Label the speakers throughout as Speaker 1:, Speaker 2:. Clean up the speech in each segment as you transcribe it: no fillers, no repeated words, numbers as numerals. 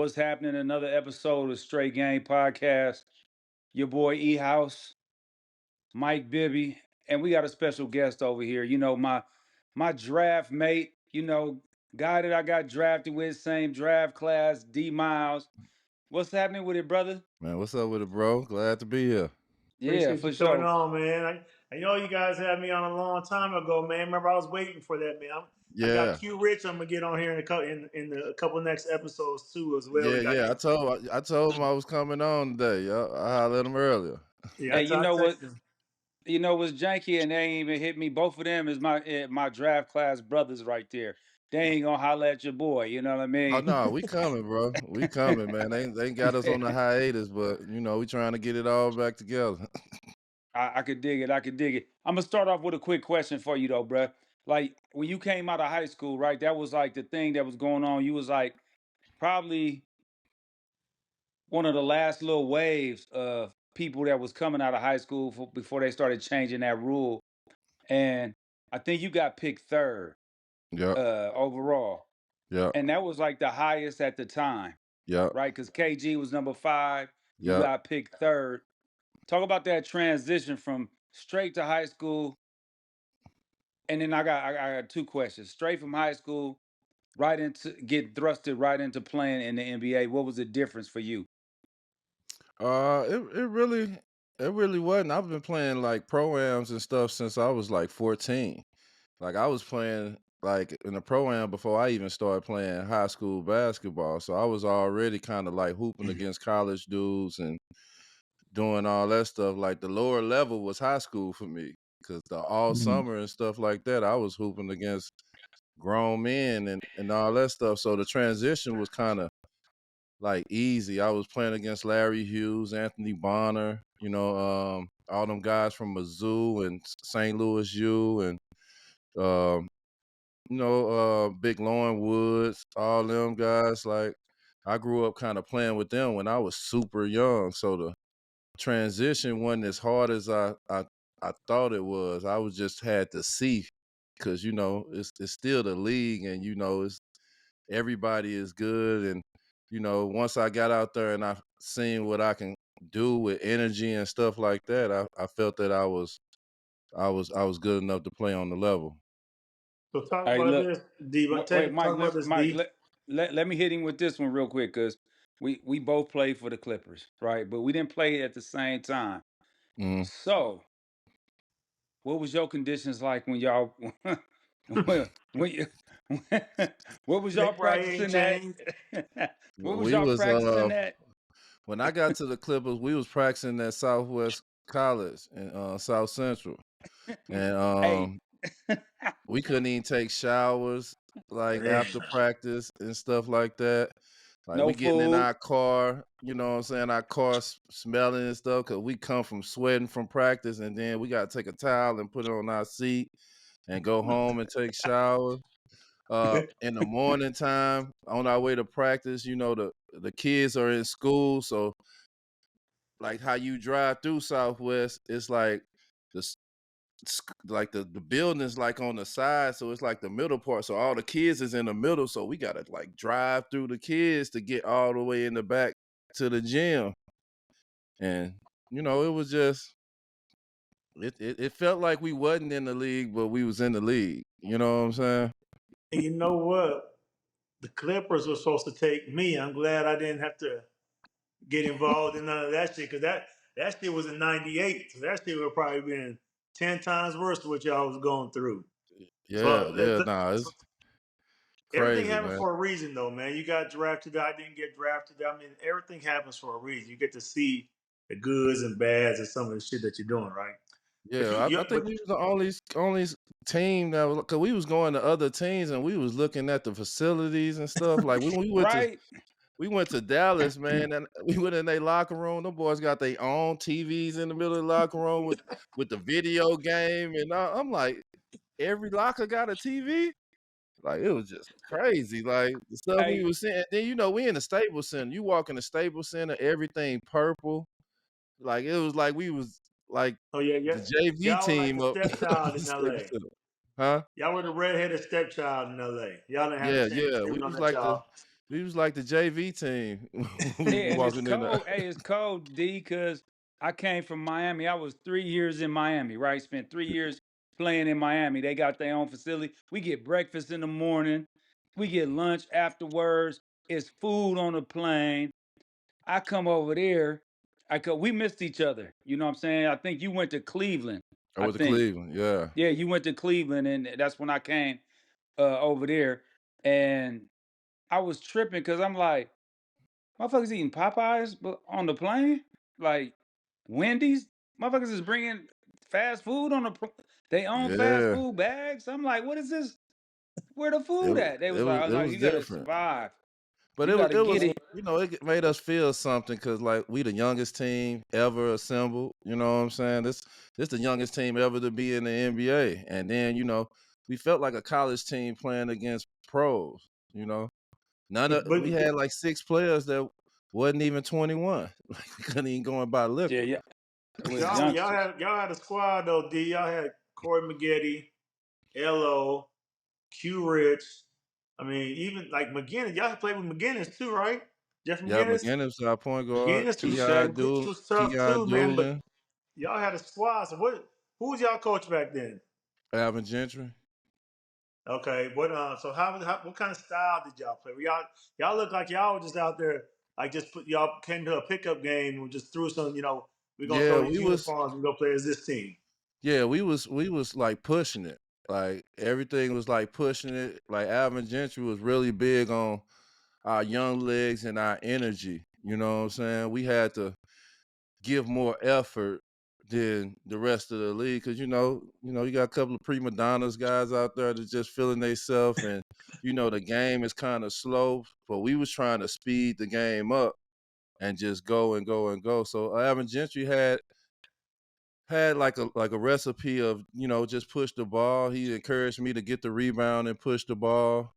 Speaker 1: What's happening? Another episode of Straight Game Podcast. Your boy E House, Mike Bibby, and we got a special guest over here. My draft mate. Guy that I got drafted with, same draft class, D Miles. What's happening with it, brother?
Speaker 2: Man, what's up with it, bro? Glad to be here.
Speaker 1: Yeah,
Speaker 3: Appreciate
Speaker 1: for
Speaker 3: you coming
Speaker 1: sure.
Speaker 3: on, man. I know you guys had me on a long time ago, man. Remember, I was waiting for that, man. I got
Speaker 2: Yeah,
Speaker 3: Q Rich. I'm gonna get on here in a couple next episodes too, as well.
Speaker 2: yeah,
Speaker 3: We got
Speaker 2: yeah. I told him I was coming on today. Yeah, I hollered at him earlier.
Speaker 3: yeah.
Speaker 1: Hey,
Speaker 3: I texted him.
Speaker 1: You know what's janky, and they ain't even hit me. Both of them is my draft class brothers right there. They ain't gonna holler at your boy. You know what I
Speaker 2: Oh
Speaker 1: mean?
Speaker 2: no, we coming, bro. We coming, man. They ain't got us on the hiatus, but we trying to get it all back together.
Speaker 1: I could dig it. I could dig it. I'm gonna start off with a quick question for you though, bruh. Like when you came out of high school, right? That was like the thing that was going on. You was like probably one of the last little waves of people that was coming out of high school before they started changing that rule. And I think you got picked third
Speaker 2: Yep,
Speaker 1: overall,
Speaker 2: yep,
Speaker 1: and that was like the highest at the time,
Speaker 2: yep,
Speaker 1: right? Because KG was number 5. You
Speaker 2: yep.
Speaker 1: got picked third. Talk about that transition from straight to high school. And then I got two questions. Straight from high school, right into get thrusted right into playing in the NBA. What was the difference for you?
Speaker 2: It really wasn't. I've been playing like pro-ams and stuff since I was like 14. Like I was playing like in the pro-am before I even started playing high school basketball. So I was already kind of like hooping against college dudes and doing all that stuff. Like the lower level was high school for me because the all summer and stuff like that, I was hooping against grown men and all that stuff. So the transition was kind of like easy. I was playing against Larry Hughes, Anthony Bonner, all them guys from Mizzou and St. Louis U and um, Big Lauren Woods, all them guys. Like I grew up kind of playing with them when I was super young. So the transition wasn't as hard as I thought it was. I was just had to see because it's still the league and it's everybody is good and once I got out there and I seen what I can do with energy and stuff like that, I felt that I was good enough to play on the level.
Speaker 3: So talk
Speaker 1: Hey,
Speaker 3: about
Speaker 1: look,
Speaker 3: this, D.
Speaker 1: wait,
Speaker 3: Talk
Speaker 1: Mike,
Speaker 3: about this,
Speaker 1: Mike,
Speaker 3: D.
Speaker 1: let me hit him with this one real quick because we both played for the Clippers, right? But we didn't play at the same time.
Speaker 2: Mm.
Speaker 1: So, what was your conditions like when y'all when you what was y'all
Speaker 3: They probably ain't
Speaker 1: practicing at?
Speaker 3: changed.
Speaker 1: What was
Speaker 2: We
Speaker 1: y'all
Speaker 2: was
Speaker 1: practicing at?
Speaker 2: when I got to the Clippers, we was practicing at Southwest College in South Central, and
Speaker 1: Hey,
Speaker 2: we couldn't even take showers like
Speaker 3: Man,
Speaker 2: after practice and stuff like that. Like
Speaker 1: no
Speaker 2: we getting in
Speaker 1: food.
Speaker 2: our car, you know what I'm saying, our car smelling and stuff because we come from sweating from practice and then we got to take a towel and put it on our seat and go home and take showers. In the morning time on our way to practice, the kids are in school, so like how you drive through Southwest, it's like the like the building's like on the side, so it's like the middle part. So all the kids is in the middle, so we gotta like drive through the kids to get all the way in the back to the gym. And it was just it felt like we wasn't in the league, but we was in the league. You know what I'm saying?
Speaker 3: and you know what? The Clippers were supposed to take me. I'm glad I didn't have to get involved in none of that shit because that shit was in '98. So that shit would probably been 10 times worse than what y'all was going through.
Speaker 2: Yeah,
Speaker 3: So,
Speaker 2: yeah, nah, it's
Speaker 3: everything
Speaker 2: crazy,
Speaker 3: happens
Speaker 2: man.
Speaker 3: for a reason, though, man. You got drafted. I didn't get drafted. I mean, everything happens for a reason. You get to see the goods and bads of some of the shit that you're doing, right? But
Speaker 2: Yeah, I think we was the only team that was because we was going to other teams and we was looking at the facilities and stuff. Like when we went to
Speaker 1: Right?
Speaker 2: we went to Dallas, man, and we went in their locker room. Them boys got their own TVs in the middle of the locker room with the video game, and I'm like, every locker got a TV. Like it was just crazy, like the stuff we
Speaker 1: Hey,
Speaker 2: was seeing. And then we in the Staples Center. You walk in the Staples Center, everything purple. Like it was like we was like
Speaker 3: oh yeah,
Speaker 2: the
Speaker 3: yeah.
Speaker 2: JV
Speaker 3: Y'all were like
Speaker 2: team
Speaker 3: the
Speaker 2: up at
Speaker 3: stepchild
Speaker 2: the
Speaker 3: in
Speaker 2: Staples
Speaker 3: LA.
Speaker 2: Center, huh?
Speaker 3: Y'all were the redheaded stepchild in LA. Y'all didn't have the
Speaker 2: Yeah,
Speaker 3: same
Speaker 2: yeah. We
Speaker 3: treatment on
Speaker 2: was
Speaker 3: that
Speaker 2: like
Speaker 3: y'all.
Speaker 2: We was like the JV team. We
Speaker 1: Yeah, and it's
Speaker 2: walking in there.
Speaker 1: cold. Hey, it's cold, D, because I came from Miami. I was 3 years in Miami, right? Spent 3 years playing in Miami. They got their own facility. We get breakfast in the morning. We get lunch afterwards. It's food on the plane. I come over there. We missed each other. You know what I'm saying? I think you went to Cleveland.
Speaker 2: I
Speaker 1: I
Speaker 2: went to
Speaker 1: think.
Speaker 2: Cleveland. Yeah.
Speaker 1: Yeah, you went to Cleveland, and that's when I came over there. And I was tripping because I'm like, motherfuckers eating Popeyes on the plane, like Wendy's. Motherfuckers is bringing fast food on they own fast
Speaker 2: Yeah.
Speaker 1: food bags. I'm like, what is this? Where the
Speaker 2: It
Speaker 1: food
Speaker 2: was
Speaker 1: at? They
Speaker 2: it
Speaker 1: was like,
Speaker 2: was
Speaker 1: oh
Speaker 2: it
Speaker 1: no,
Speaker 2: was
Speaker 1: you gotta
Speaker 2: different.
Speaker 1: survive.
Speaker 2: But
Speaker 1: You gotta
Speaker 2: it
Speaker 1: get
Speaker 2: was
Speaker 1: it.
Speaker 2: it made us feel something because like we the youngest team ever assembled. You know what I'm saying? This the youngest team ever to be in the NBA, and then we felt like a college team playing against pros. You know, we
Speaker 3: But
Speaker 2: had like 6 players that wasn't even 21. Like we couldn't even go and buy
Speaker 1: Yeah,
Speaker 2: liquor.
Speaker 1: yeah. It was
Speaker 3: y'all
Speaker 1: youngsters.
Speaker 3: had a squad though, D. Y'all had Corey Maggette, Lo, Q Rich. I mean, even like McGinnis. Y'all played with McGinnis too, right? Jeff
Speaker 2: Yeah,
Speaker 3: McGinnis.
Speaker 2: McGinnis, our point guard,
Speaker 3: McGinnis was McGinnis was tough
Speaker 2: Keon
Speaker 3: too, man. But
Speaker 2: Julian,
Speaker 3: y'all had a squad. So who was y'all coach back then?
Speaker 2: Alvin Gentry.
Speaker 3: Okay, so what kind of style did y'all play? Y'all look like y'all were just out there, like just y'all came to a pickup game and just threw some, we're gonna
Speaker 2: Yeah,
Speaker 3: throw these uniforms and go play as this team.
Speaker 2: we was like pushing it. Like everything was like pushing it. Like Alvin Gentry was really big on our young legs and our energy. You know what I'm saying? We had to give more effort than the rest of the league because you got a couple of prima donnas guys out there that just feeling themselves, and the game is kind of slow. But we was trying to speed the game up and just go and go and go. So Alvin Gentry had like a recipe of just push the ball. He encouraged me to get the rebound and push the ball.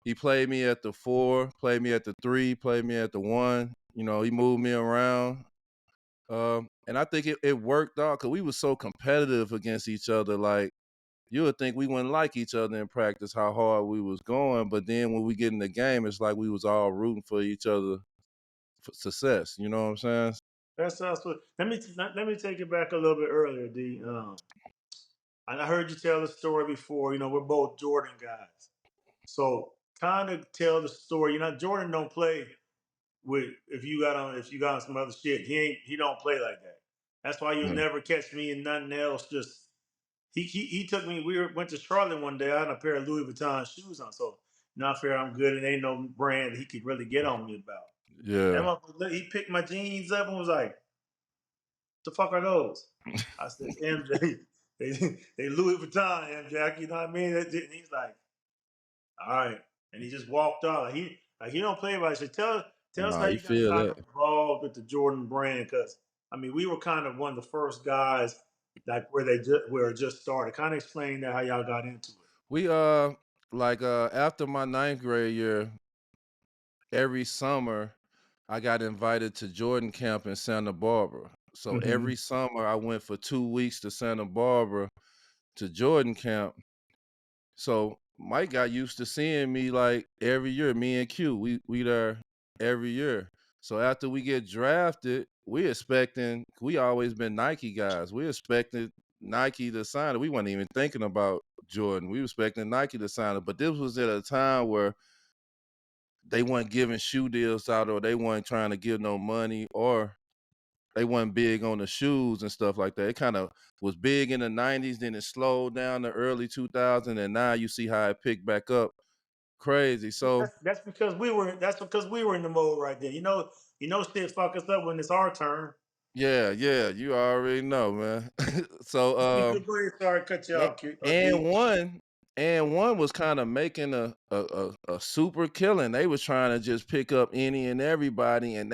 Speaker 2: He played me at the 4, played me at the 3, played me at the 1. He moved me around. And I think it worked out because we were so competitive against each other. Like you would think we wouldn't like each other in practice, how hard we was going. But then when we get in the game, it's like we was all rooting for each other for success. You know what I'm saying?
Speaker 3: That's what. Let me take it back a little bit earlier, D. I heard you tell the story before. We're both Jordan guys, so kind of tell the story. Jordan don't play with if you got on some other shit. He don't play like that. That's why you'll
Speaker 2: Yeah.
Speaker 3: never catch me in nothing else. Just he took me. Went to Charlotte one day. I had a pair of Louis Vuitton shoes on, so not fair. I'm good. It ain't no brand he could really get on me about. That
Speaker 2: Yeah.
Speaker 3: motherfucker, he picked my jeans up and was like, "The fuck are those?" I said, "MJ, they Louis Vuitton, MJ." You know what I mean? And he's like, "All right," and he just walked out. He don't play about it. I said, tell us
Speaker 2: Nah,
Speaker 3: how
Speaker 2: you
Speaker 3: you
Speaker 2: feel
Speaker 3: got
Speaker 2: that.
Speaker 3: involved with the Jordan brand, because I mean we were kind of one of the first guys like where it just started. Kind of explain that how y'all got into it.
Speaker 2: We like after my 9th grade year, every summer I got invited to Jordan camp in Santa Barbara. So
Speaker 3: Mm-hmm.
Speaker 2: every summer I went for 2 weeks to Santa Barbara to Jordan camp. So Mike got used to seeing me like every year. Me and Q, we there every year. So after we get drafted, we always been Nike guys. We expected Nike to sign it. We weren't even thinking about Jordan. We expecting Nike to sign it. But this was at a time where they weren't giving shoe deals out, or they weren't trying to give no money, or they weren't big on the shoes and stuff like that. It kind of was big in the 90s, then it slowed down the early 2000s, and now you see how it picked back up crazy. So
Speaker 3: That's because we were. That's because we were in the mode right there. Shit fuck us up when it's our turn.
Speaker 2: yeah, you already know, man. So
Speaker 3: Go ahead, sorry, cut you
Speaker 2: A-
Speaker 3: off,
Speaker 2: and
Speaker 3: D.
Speaker 2: one was kind of making a super killing. They was trying to just pick up any and everybody, and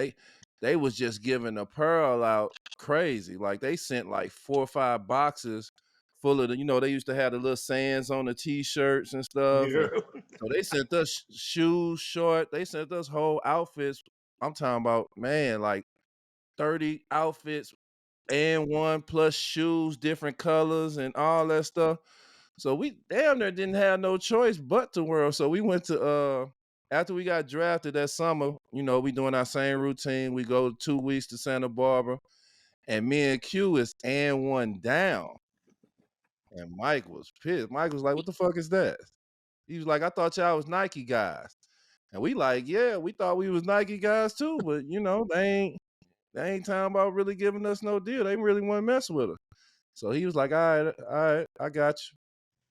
Speaker 2: they was just giving a pearl out crazy. Like they sent like 4 or 5 boxes full of they used to have the little sayings on the t-shirts and stuff,
Speaker 3: Yeah.
Speaker 2: and so they sent us shoes, short. They sent us whole outfits. I'm talking about, man, like 30 outfits and one plus shoes, different colors and all that stuff. So we damn near didn't have no choice but to wear 'em. So we went to after we got drafted that summer, we doing our same routine. We go 2 weeks to Santa Barbara, and me and Q is and one down. And Mike was pissed. Mike was like, "What the fuck is that?" He was like, "I thought y'all was Nike guys." And we like, yeah, we thought we was Nike guys too, but they ain't talking about really giving us no deal. They really want to mess with us. So he was like, all right, I got you.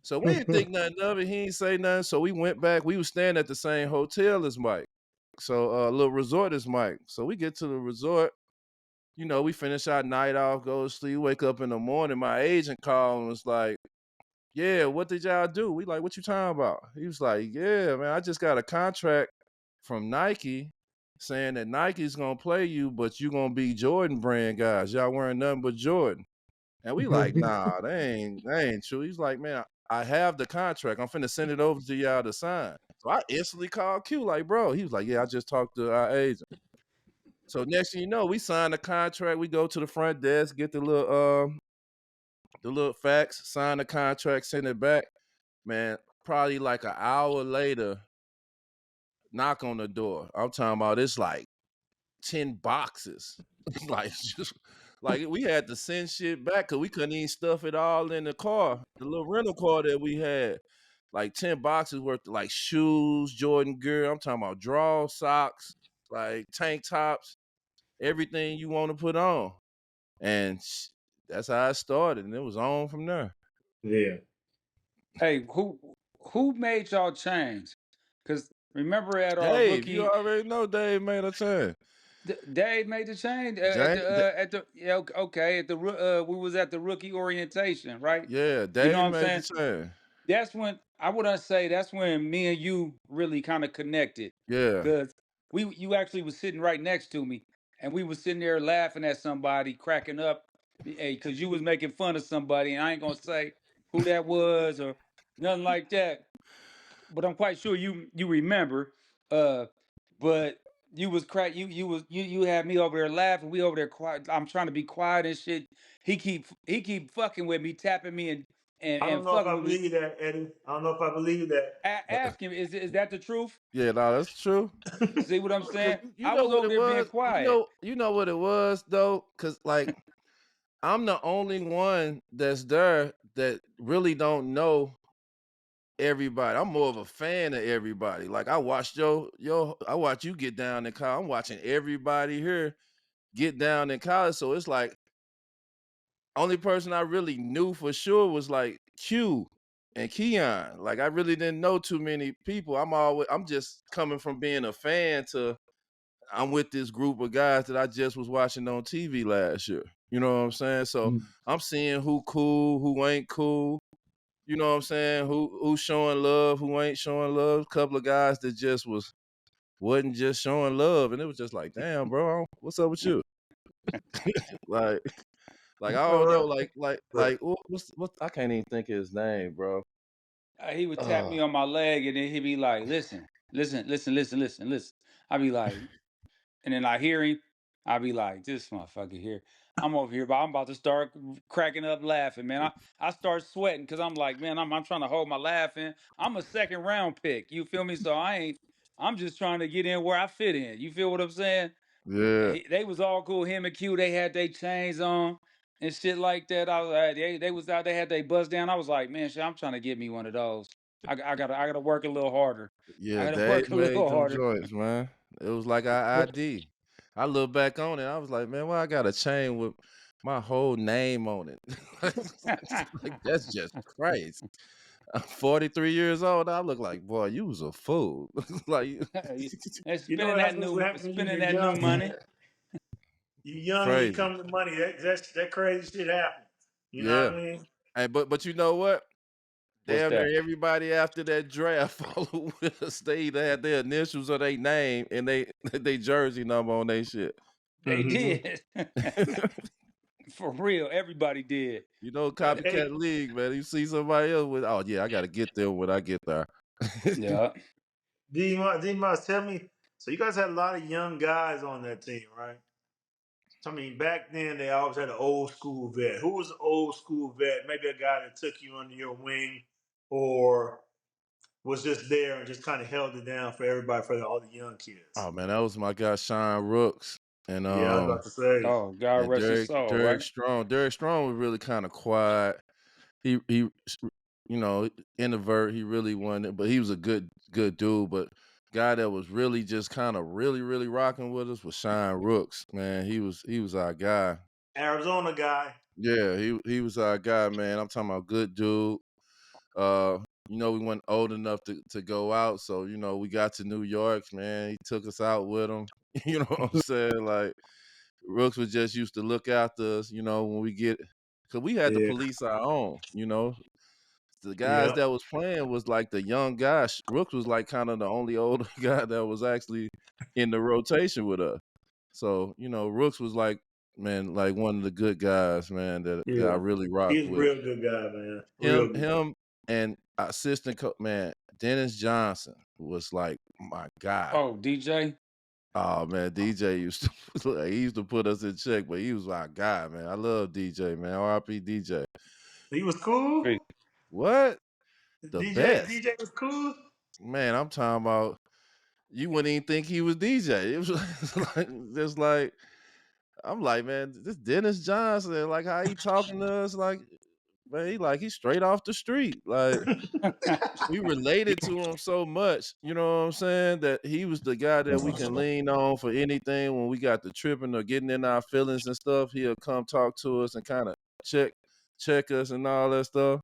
Speaker 2: So we didn't think nothing of it. He ain't say nothing. So we went back. We was staying at the same hotel as Mike. So a little resort as Mike. So we get to the resort. We finish our night off, go to sleep, wake up in the morning. My agent called and was like, "Yeah, what did y'all do?" We like, "What you talking about?" He was like, "Yeah, man, I just got a contract from Nike saying that Nike's gonna play you, but you gonna be Jordan brand guys. Y'all wearing nothing but Jordan." And we like, "Nah, that ain't true." He's like, "Man, I have the contract. I'm finna send it over to y'all to sign." So I instantly called Q, like, "Bro," he was like, "Yeah, I just talked to our agent." So next thing you know, we sign the contract. We go to the front desk, get the little facts, sign the contract, send it back. Man, probably like an hour later, knock on the door. I'm talking about it's like 10 boxes. like just like we had to send shit back because we couldn't even stuff it all in the car. The little rental car that we had. Like 10 boxes worth of like shoes, Jordan gear. I'm talking about draw socks, like tank tops, everything you want to put on. And that's how it started. And it was on from there.
Speaker 3: Yeah.
Speaker 1: Hey, who made y'all change? Because remember at our
Speaker 2: Dave, you
Speaker 1: rookie,
Speaker 2: already know Dave made a turn.
Speaker 1: Dave made the change
Speaker 2: James,
Speaker 1: at the yeah, okay, at the we was at the rookie orientation, right?
Speaker 2: yeah,
Speaker 1: You know what
Speaker 2: Dave
Speaker 1: I'm
Speaker 2: made the
Speaker 1: saying?
Speaker 2: turn.
Speaker 1: That's when I would say that's when me and you really kind of connected,
Speaker 2: Yeah.
Speaker 1: because you actually was sitting right next to me, and we was sitting there laughing at somebody, cracking up, because you was making fun of somebody, and I ain't gonna say who that was or nothing like that, but I'm quite sure you remember. Uh, but you was crack you had me over there laughing. We over there quiet. I'm trying to be quiet and shit. He keep fucking with me, tapping me and
Speaker 3: I don't know if
Speaker 1: fucking
Speaker 3: I
Speaker 1: with me.
Speaker 3: believe that, Eddie. I don't know if I believe that.
Speaker 1: Ask him, is that the truth?
Speaker 2: Yeah, no, that's true.
Speaker 1: See what I'm
Speaker 2: Cause
Speaker 1: saying?
Speaker 2: you
Speaker 1: I
Speaker 2: know
Speaker 1: was
Speaker 2: what
Speaker 1: over
Speaker 2: it
Speaker 1: there being
Speaker 2: was.
Speaker 1: quiet.
Speaker 2: You know what it was though. Cause like I'm the only one that's there that really don't know everybody. I'm more of a fan of everybody. Like I watched I watch you get down in college. I'm watching everybody here get down in college. So it's like only person I really knew for sure was like Q and Keon. Like I really didn't know too many people. I'm just coming from being a fan to I'm with this group of guys that I just was watching on TV last year. You know what I'm saying? So I'm seeing who cool, who ain't cool. You know what I'm saying? Who's showing love, who ain't showing love. A couple of guys that just wasn't just showing love, and it was just like, damn, bro, what's up with you? like, like I don't know,
Speaker 3: Well,
Speaker 2: like what? I can't even think of his name, bro.
Speaker 1: He would tap
Speaker 2: Uh,
Speaker 1: me on my leg, and then he'd be like, "Listen, listen, listen, listen, listen, listen." I'd be like, and then I hear him. I'd be like, "This motherfucker here." I'm over here, but I'm about to start cracking up laughing, man. I start sweating because I'm like, man, I'm trying to hold my laughing. I'm a second round pick. You feel me? So I ain't. I'm just trying to get in where I fit in. You feel what I'm saying?
Speaker 2: yeah,
Speaker 1: They was all cool. Him and Q, they had their chains on and shit like that. I was like, they was out. They had their buzz down. I was like, man, shit, I'm trying to get me one of those. I gotta work a little harder. I
Speaker 2: yeah.
Speaker 1: gotta
Speaker 2: Dave
Speaker 1: work a
Speaker 2: made
Speaker 1: little
Speaker 2: them
Speaker 1: harder.
Speaker 2: joints, man. It was like our ID. I look back on it, I was like, man, why I got a chain with my whole name on it? like that's just crazy. I'm 43 years old. I look like, boy, you was a fool. like
Speaker 1: And
Speaker 3: you know that's what happens when
Speaker 1: spending
Speaker 3: you're
Speaker 1: that new
Speaker 3: young, man.
Speaker 1: money.
Speaker 3: You're young and you
Speaker 2: crazy.
Speaker 3: come to money. That crazy shit happens. You know what
Speaker 2: Yeah.
Speaker 3: I mean?
Speaker 2: Hey, but you know what?
Speaker 1: What's
Speaker 2: Damn
Speaker 1: that?
Speaker 2: near everybody after that draft followed with us. They either had their initials or their name and they jersey number on their shit.
Speaker 1: They did. For real, everybody did.
Speaker 2: You know,
Speaker 3: Hey,
Speaker 2: copycat league, man. You see somebody else with, oh yeah, I gotta get them when I get there.
Speaker 1: Yeah.
Speaker 3: D Moss, tell me. So you guys had a lot of young guys on that team, right? I mean, back then they always had an old school vet. Who was an old school vet? Maybe a guy that took you under your wing, or was just there and just kind of held it down for everybody, for all the young kids.
Speaker 2: Oh man, that was my guy Sean Rooks and
Speaker 3: Yeah, I was about to say.
Speaker 1: Oh, God
Speaker 2: and
Speaker 1: rest his
Speaker 2: Derek
Speaker 1: soul,
Speaker 2: Derek
Speaker 1: right?
Speaker 2: Strong. Derek Strong was really kind of quiet. He you know, introvert. He really wanted, but he was a good dude. But guy that was really just kind of really rocking with us was Sean Rooks. Man, he was our guy.
Speaker 3: Arizona guy.
Speaker 2: Yeah, he was our guy, man. I'm talking about good dude. Uh, you know, we weren't old enough to go out, so you know, we got to New York, man. He took us out with him. You know what I'm saying? Like Rooks was just used to look after us, you know, when we get, cause we had to
Speaker 3: Yeah.
Speaker 2: police our own, you know. The guys
Speaker 3: Yep.
Speaker 2: that was playing was like the young guys. Rooks was like kind of the only older guy that was actually in the rotation with us. So, you know, Rooks was like, man, like one of the good guys, man, that I
Speaker 3: Yeah.
Speaker 2: really rocked
Speaker 3: He's a
Speaker 2: with.
Speaker 3: real good guy, man. Real
Speaker 2: Him,
Speaker 3: good.
Speaker 2: him, and assistant coach, man, Dennis Johnson was like my guy.
Speaker 1: Oh, DJ.
Speaker 2: Oh man, DJ used to he used to put us in check, but he was our guy, man. I love DJ, man. R.I.P. DJ.
Speaker 3: He was cool.
Speaker 1: Hey,
Speaker 2: What? The
Speaker 3: DJ
Speaker 2: best.
Speaker 3: DJ was cool.
Speaker 2: Man, I'm talking about you wouldn't even think he was DJ. It was like just like I'm like, man, this Dennis Johnson, like how he talking to us, like, man, he's straight off the street. Like we related to him so much, you know what I'm saying? That he was the guy that we can lean on for anything when we got the tripping or getting in our feelings and stuff. He'll come talk to us and kind of check us and all that stuff.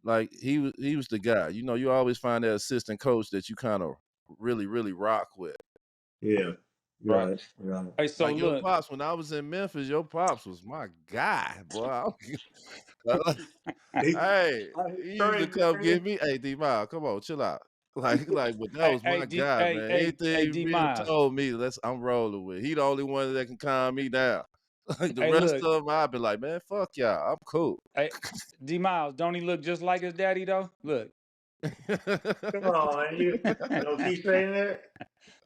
Speaker 2: Like he was the guy. You know, you always find that assistant coach that you kind of really rock with.
Speaker 3: Yeah.
Speaker 1: right.
Speaker 3: Right.
Speaker 1: Hey, so
Speaker 2: Like your
Speaker 1: look.
Speaker 2: pops, when I was in Memphis, your pops was my guy, boy.
Speaker 3: He,
Speaker 2: Hey,
Speaker 3: he's
Speaker 2: he used to
Speaker 3: crazy,
Speaker 2: come
Speaker 3: man.
Speaker 2: get me. Hey, D-Mile, come on, chill out. But that
Speaker 1: Hey,
Speaker 2: was
Speaker 1: hey,
Speaker 2: my guy, man.
Speaker 1: hey,
Speaker 2: Anything
Speaker 1: D
Speaker 2: Bill
Speaker 1: Miles.
Speaker 2: told me, I'm rolling with. He the only one that can calm me down. Like the
Speaker 1: Hey,
Speaker 2: rest
Speaker 1: look.
Speaker 2: of them, I'd be like, man, fuck y'all. I'm cool.
Speaker 1: Hey, D Miles. Don't he look just like his daddy though? Look,
Speaker 3: Come on, man. You don't keep saying that.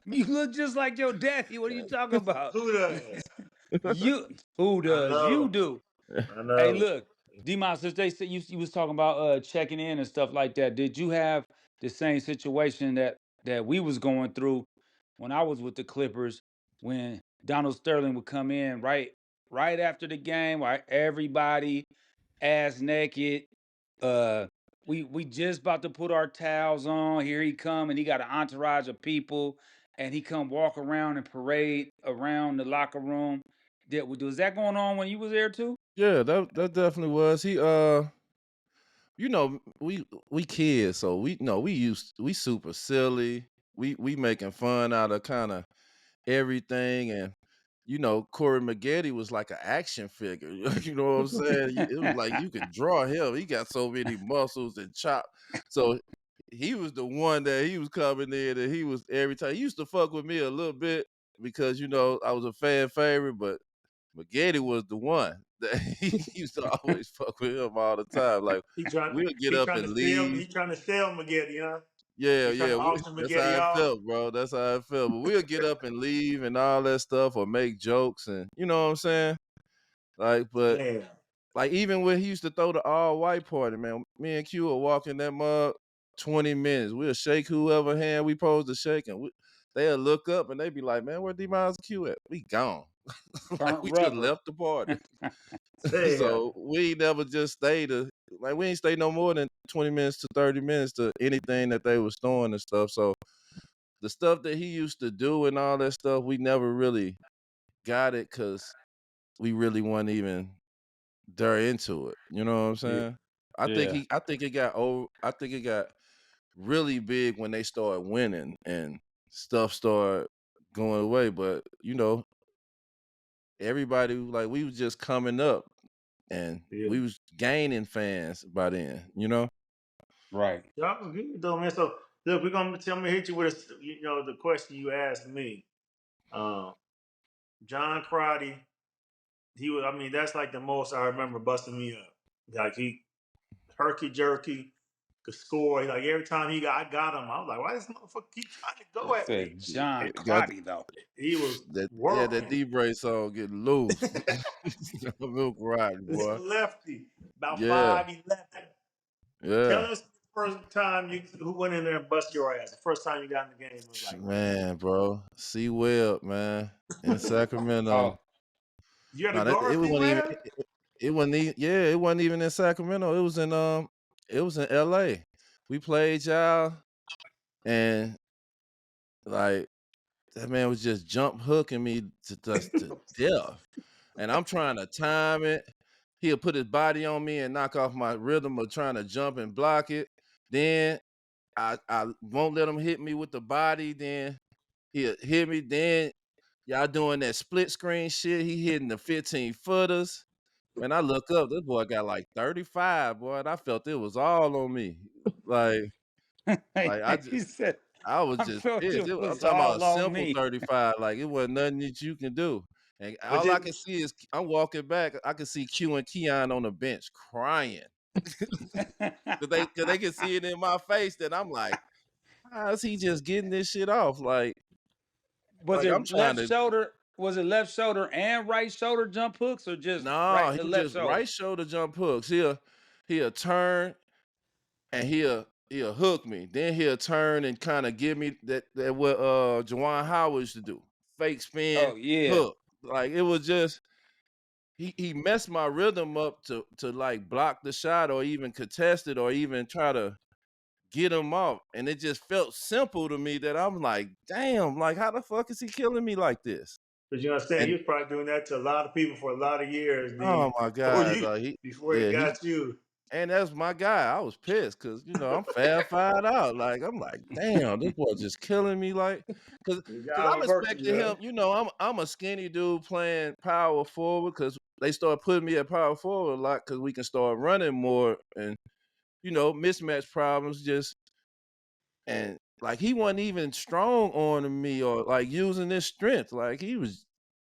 Speaker 1: you look just like your daddy. What are you talking about?
Speaker 3: Who does?
Speaker 1: You who
Speaker 3: I
Speaker 1: does? You
Speaker 3: know.
Speaker 1: do.
Speaker 3: I
Speaker 1: Hey,
Speaker 3: know.
Speaker 1: look, D-Miles, since they said you was talking about checking in and stuff like that, did you have the same situation that we was going through when I was with the Clippers when Donald Sterling would come in right after the game, right? Everybody ass naked. Uh we just about to put our towels on. Here he come and he got an entourage of people and he come walk around and parade around the locker room. Was that going on when you was there too?
Speaker 2: Yeah, that definitely was. You know, we kids, so we super silly. We making fun out of kind of everything, and you know, Corey Maggette was like an action figure. You know what I'm saying? It was like you could draw him. He got so many muscles and chop. So he was the one that he was coming in, and he was every time. He used to fuck with me a little bit because you know I was a fan favorite, but Maggette was the one that he used to always fuck with him all the time. Like
Speaker 3: He trying.
Speaker 2: we'll get
Speaker 3: He
Speaker 2: up
Speaker 3: trying to
Speaker 2: and
Speaker 3: sell.
Speaker 2: leave.
Speaker 3: He trying to sell Maggette, huh?
Speaker 2: Yeah,
Speaker 3: He trying
Speaker 2: yeah,
Speaker 3: to auction
Speaker 2: that's
Speaker 3: Maggette
Speaker 2: how it
Speaker 3: off.
Speaker 2: felt, bro. That's how it felt. But we'll get up and leave and all that stuff, or make jokes, and you know what I'm saying. Like, but
Speaker 3: Man,
Speaker 2: like even when he used to throw the all white party, man, me and Q will walk in that mug 20 minutes. We'll shake whoever hand we supposed to shake, and they'll look up and they be like, "Man, where D Miles Q at? We gone." Like
Speaker 1: Burnt
Speaker 2: we just
Speaker 1: rubber.
Speaker 2: left the party.
Speaker 3: damn.
Speaker 2: So we never just stayed like we ain't stay no more than 20 minutes to 30 minutes to anything that they was throwing and stuff. So the stuff that he used to do and all that stuff, we never really got it because we really weren't even there into it. You know what I'm
Speaker 1: Yeah.
Speaker 2: saying?
Speaker 1: Yeah.
Speaker 2: I think it got old. I think it got really big when they started winning and stuff started going away. But you know, everybody like we was just coming up and
Speaker 3: Yeah.
Speaker 2: we was gaining fans by then. You know?
Speaker 1: Right.
Speaker 3: Y'all was good though, man. So look, I'm gonna hit you with the question you asked me. John Crotty, he was. I mean, that's like the most I remember busting me up. Like he herky jerky, could score. Like every time I got him, I was like, why this motherfucker keep trying to go
Speaker 1: I
Speaker 3: at me?
Speaker 1: said John
Speaker 2: Got
Speaker 1: Clotty though.
Speaker 3: He was
Speaker 2: that
Speaker 3: working.
Speaker 2: D-Bray song getting loose. Milk rock,
Speaker 3: This
Speaker 2: boy.
Speaker 3: lefty, about
Speaker 2: Yeah,
Speaker 3: 5'11".
Speaker 2: yeah.
Speaker 3: Tell us first time who went in there and bust your ass? The first time you got in the game was like,
Speaker 2: Man, bro. C Webb, man. In Sacramento.
Speaker 1: Oh,
Speaker 3: you had to
Speaker 2: No, that
Speaker 3: guard
Speaker 2: it
Speaker 3: C
Speaker 2: wasn't even
Speaker 3: Web?
Speaker 2: it wasn't even it wasn't even in Sacramento. It was in LA. We played y'all and like that man was just jump hooking me to death. And I'm trying to time it. He'll put his body on me and knock off my rhythm of trying to jump and block it. Then I won't let him hit me with the body. Then he'll hit me. Then y'all doing that split screen shit. He hitting the 15-footers. Man, I look up. This boy got like 35, boy, and I felt it was all on me. Like
Speaker 1: he said,
Speaker 2: I was
Speaker 1: I
Speaker 2: just
Speaker 1: felt
Speaker 2: pissed.
Speaker 1: it
Speaker 2: I'm
Speaker 1: was
Speaker 2: talking about a
Speaker 1: all on
Speaker 2: simple
Speaker 1: me.
Speaker 2: 35. Like it wasn't nothing that you can do. And
Speaker 3: But
Speaker 2: all I can see is I'm walking back. I can see Q and Keon on the bench crying. Cause they can see it in my face that I'm like, how is he just getting this shit off?
Speaker 1: was
Speaker 2: I'm
Speaker 1: it
Speaker 2: trying
Speaker 1: left
Speaker 2: to.
Speaker 1: shoulder? Was it left shoulder and right shoulder jump hooks, or just
Speaker 2: No,
Speaker 1: right
Speaker 2: he
Speaker 1: the
Speaker 2: was
Speaker 1: left
Speaker 2: just
Speaker 1: shoulder?
Speaker 2: right shoulder jump hooks. He'll turn and he'll hook me. Then he'll turn and kind of give me that what Juwan Howard used to do. Fake spin
Speaker 1: Oh yeah.
Speaker 2: hook. Like it was just he messed my rhythm up to like block the shot or even contest it or even try to get him off. And it just felt simple to me that I'm like, damn, like how the fuck is he killing me like this?
Speaker 3: you understand, he
Speaker 2: And
Speaker 3: was probably doing that to a lot of people for a lot of years,
Speaker 2: oh
Speaker 3: D,
Speaker 2: my God,
Speaker 3: before he
Speaker 2: he
Speaker 3: got you.
Speaker 2: and that's my guy. I was pissed because I'm fired out. Like I'm like, damn, this boy just killing me. Like, cause,
Speaker 3: You
Speaker 2: cause
Speaker 3: got
Speaker 2: I'm
Speaker 3: him versus
Speaker 2: expecting
Speaker 3: you.
Speaker 2: him. I'm a skinny dude playing power forward because they start putting me at power forward a lot because we can start running more and mismatch problems just and like he wasn't even strong on me or like using his strength. Like he was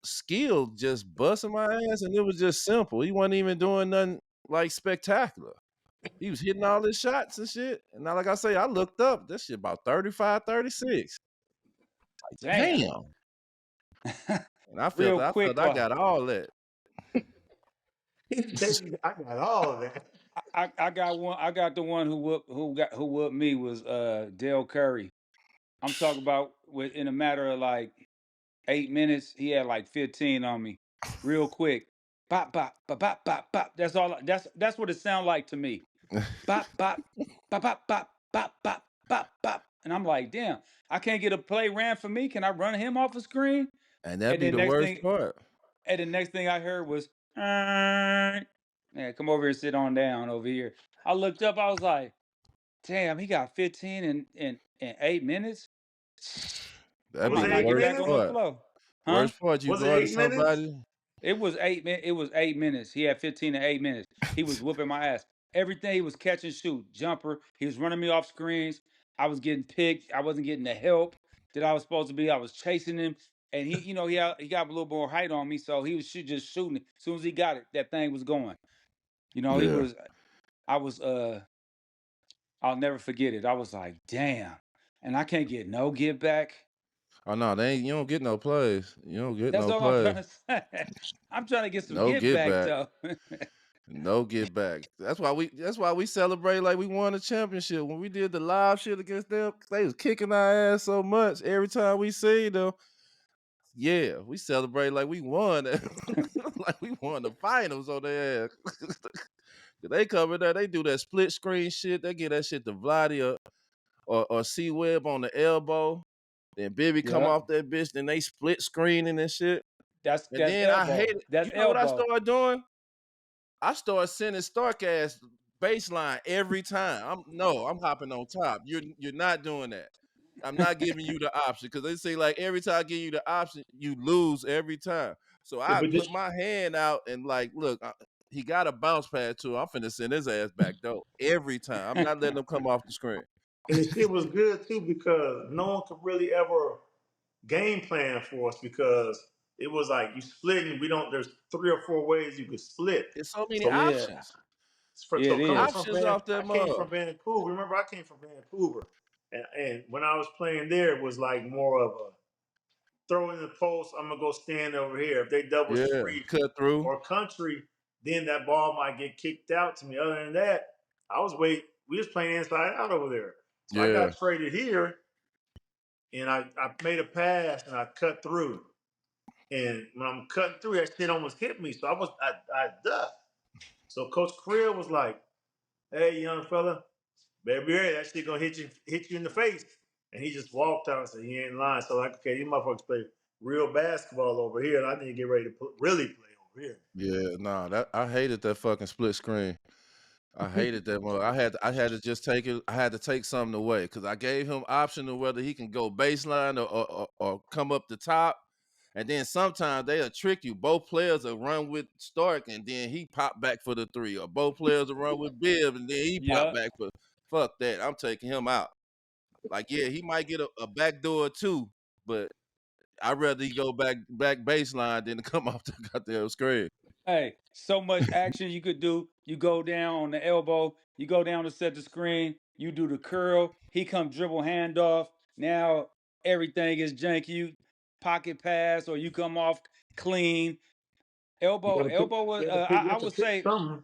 Speaker 2: skilled, just busting my ass, and it was just simple. He wasn't even doing nothing like spectacular. He was hitting all his shots and shit. And now, like I say, I looked up. This shit about 35, 36.
Speaker 1: Damn.
Speaker 2: Damn. And I
Speaker 1: Real
Speaker 2: felt
Speaker 1: quick,
Speaker 2: I got all that.
Speaker 3: I got all of that.
Speaker 1: I got one. I got the one who whooped me was Dale Curry. I'm talking about in a matter of like 8 minutes, he had like 15 on me, real quick. Bop bop bop bop bop bop. That's all. That's what it sounded like to me. Bop bop bop bop bop bop bop bop bop. And I'm like, damn, I can't get a play ran for me. Can I run him off the screen?
Speaker 2: And that'd
Speaker 1: And
Speaker 2: be
Speaker 1: then
Speaker 2: the
Speaker 1: next
Speaker 2: worst
Speaker 1: thing,
Speaker 2: part.
Speaker 1: and the next thing I heard was, yeah, come over here and sit on down over here. I looked up. I was like, damn, he got 15 in 8 minutes. I
Speaker 2: That'd
Speaker 3: Was
Speaker 2: be
Speaker 1: might
Speaker 3: it
Speaker 2: the
Speaker 1: not get
Speaker 3: 8
Speaker 2: worst
Speaker 1: back on the
Speaker 3: minutes?
Speaker 2: part.
Speaker 1: floor, huh?
Speaker 2: Worst part, you
Speaker 3: Was it
Speaker 2: going to
Speaker 3: 8 minutes?
Speaker 2: somebody.
Speaker 1: It was 8 minutes. It was 8 minutes. He had 15 in 8 minutes. He was whooping my ass. Everything he was catch and shoot, jumper. He was running me off screens. I was getting picked. I wasn't getting the help that I was supposed to be. I was chasing him, and he got a little more height on me, so he was just shooting. As soon as he got it, that thing was going. He
Speaker 2: Yeah.
Speaker 1: was. I was. I'll never forget it. I was like, damn, and I can't get no get back.
Speaker 2: Oh no, you don't get no plays. You don't get
Speaker 1: That's
Speaker 2: no
Speaker 1: all I'm trying
Speaker 2: plays.
Speaker 1: to say. I'm trying to get some
Speaker 2: No
Speaker 1: get
Speaker 2: get
Speaker 1: back
Speaker 2: back.
Speaker 1: though.
Speaker 2: No get back. That's why we celebrate like we won a championship. When we did the live shit against them, they was kicking our ass so much every time we see them. Yeah, we celebrate like we won. Like we won the finals on their ass. They cover that, they do that split screen shit. They get that shit to Vladi or C Web on the elbow. Then Bibby come
Speaker 1: Yep.
Speaker 2: off that bitch, then they split screening and shit. And
Speaker 1: That's
Speaker 2: then I hate
Speaker 1: elbow.
Speaker 2: it.
Speaker 1: That's
Speaker 2: You know what I
Speaker 1: elbow.
Speaker 2: started doing? I start sending Stark ass baseline every time. I'm hopping on top. You're not doing that. I'm not giving you the option because they say like every time I give you the option, you lose every time. So
Speaker 3: Yeah,
Speaker 2: I
Speaker 3: but
Speaker 2: put my hand out and like, look, he got a bounce pad too. I'm finna send his ass back though every time. I'm not letting him come off the screen.
Speaker 3: and the shit was good too because no one could really ever game plan for us because it was like you splitting. We don't. There's 3 or 4 ways you could split.
Speaker 2: It's so many
Speaker 3: So
Speaker 1: Yeah.
Speaker 2: options.
Speaker 1: Yeah, it
Speaker 3: so coming
Speaker 1: is.
Speaker 3: from
Speaker 2: Options off
Speaker 3: I
Speaker 2: that
Speaker 3: came
Speaker 2: mug.
Speaker 3: from Vancouver. Remember, I came from Vancouver, and when I was playing there, it was like more of a throw in the post. I'm gonna go stand over here. If they double
Speaker 2: Yeah,
Speaker 3: street
Speaker 2: cut through.
Speaker 3: or country, then that ball might get kicked out to me. Other than that, I was waiting. we was playing inside out over there. So I
Speaker 2: Yeah.
Speaker 3: got traded here, and I made a pass and I cut through. And when I'm cutting through, that shit almost hit me. So I ducked. So Coach Creel was like, "Hey, young fella, better be ready. That shit gonna hit you in the face." And he just walked out and said, "He ain't lying." So like, okay, these motherfuckers play real basketball over here, and I need to get ready to really play over here.
Speaker 2: Yeah, nah, that I hated that fucking split screen. I hated that one. I had to just take it. I had to take something away because I gave him option of whether he can go baseline or come up the top. And then sometimes they'll trick you. Both players will run with Stark and then he pop back for the three. Or both players will run with Bibb and then he pop
Speaker 1: Yeah.
Speaker 2: back for fuck that. I'm taking him out. Like, yeah, he might get a back door too, but I'd rather he go back baseline than to come off the goddamn screen.
Speaker 1: Hey, so much action you could do. You go down on the elbow, you go down to set the screen, you do the curl, he come dribble handoff. Now everything is janky. You pocket pass or you come off clean.
Speaker 3: You
Speaker 1: Elbow,
Speaker 3: gotta pick.
Speaker 1: elbow was
Speaker 3: You gotta pick. You
Speaker 1: I
Speaker 3: have to
Speaker 1: would
Speaker 3: pick
Speaker 1: say
Speaker 3: something.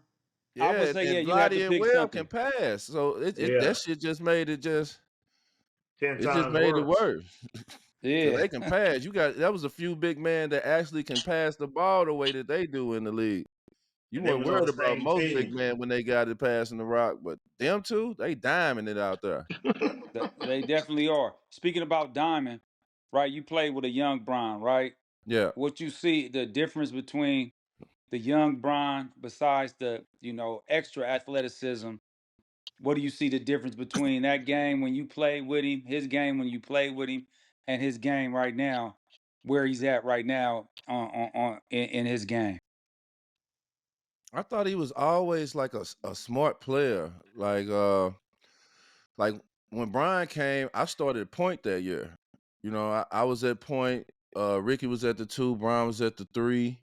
Speaker 2: Yeah,
Speaker 1: yeah,
Speaker 2: and
Speaker 1: you have to
Speaker 2: Vladdy and
Speaker 1: pick
Speaker 2: Webb can
Speaker 1: something.
Speaker 2: pass. So
Speaker 3: Yeah,
Speaker 2: that shit just made it just
Speaker 3: 10 times
Speaker 2: made it
Speaker 3: worse.
Speaker 2: worse. Cause
Speaker 1: Yeah.
Speaker 2: they can pass. That was a few big men that actually can pass the ball the way that they do in the league. You
Speaker 3: And they
Speaker 2: weren't
Speaker 3: was on the
Speaker 2: worried about
Speaker 3: same
Speaker 2: most big
Speaker 3: team.
Speaker 2: men when they got it passing the rock, but them two, they diamond it out there.
Speaker 1: They definitely are. Speaking about Diamond, right? You played with a young Bron, right?
Speaker 2: Yeah.
Speaker 1: What you see the difference between the young Bron, besides the extra athleticism, what do you see the difference between that game when you played with him, his game when you played with him, and his game right now, where he's at right now in his game?
Speaker 2: I thought he was always like a smart player. Like when Brian came, I started at point that year. I was at point. Ricky was at the 2, Brian was at the 3.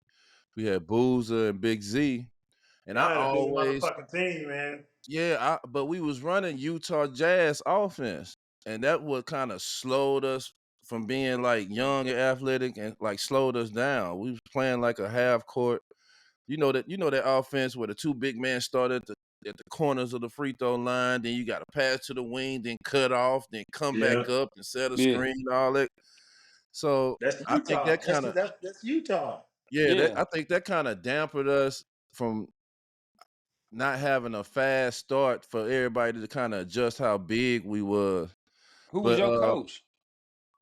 Speaker 2: We had Boozer and Big Z. And I
Speaker 3: Y'all had a big
Speaker 2: always,
Speaker 3: motherfucking team, man.
Speaker 2: yeah, but we was running Utah Jazz offense. And that would kind of slowed us from being like young and athletic and like slowed us down. We was playing like a half court. You know that offense where the 2 big men start at the corners of the free throw line, then you got to pass to the wing, then cut off, then come
Speaker 3: Yeah,
Speaker 2: back up and set a
Speaker 1: Yeah,
Speaker 2: screen, all that. So
Speaker 3: that's
Speaker 2: I think
Speaker 3: Utah.
Speaker 2: that kind of
Speaker 3: That's Utah.
Speaker 2: yeah,
Speaker 1: yeah.
Speaker 2: I think that kind of dampened us from not having a fast start for everybody to kind of adjust how big we was.
Speaker 1: Who was
Speaker 2: But
Speaker 1: your coach?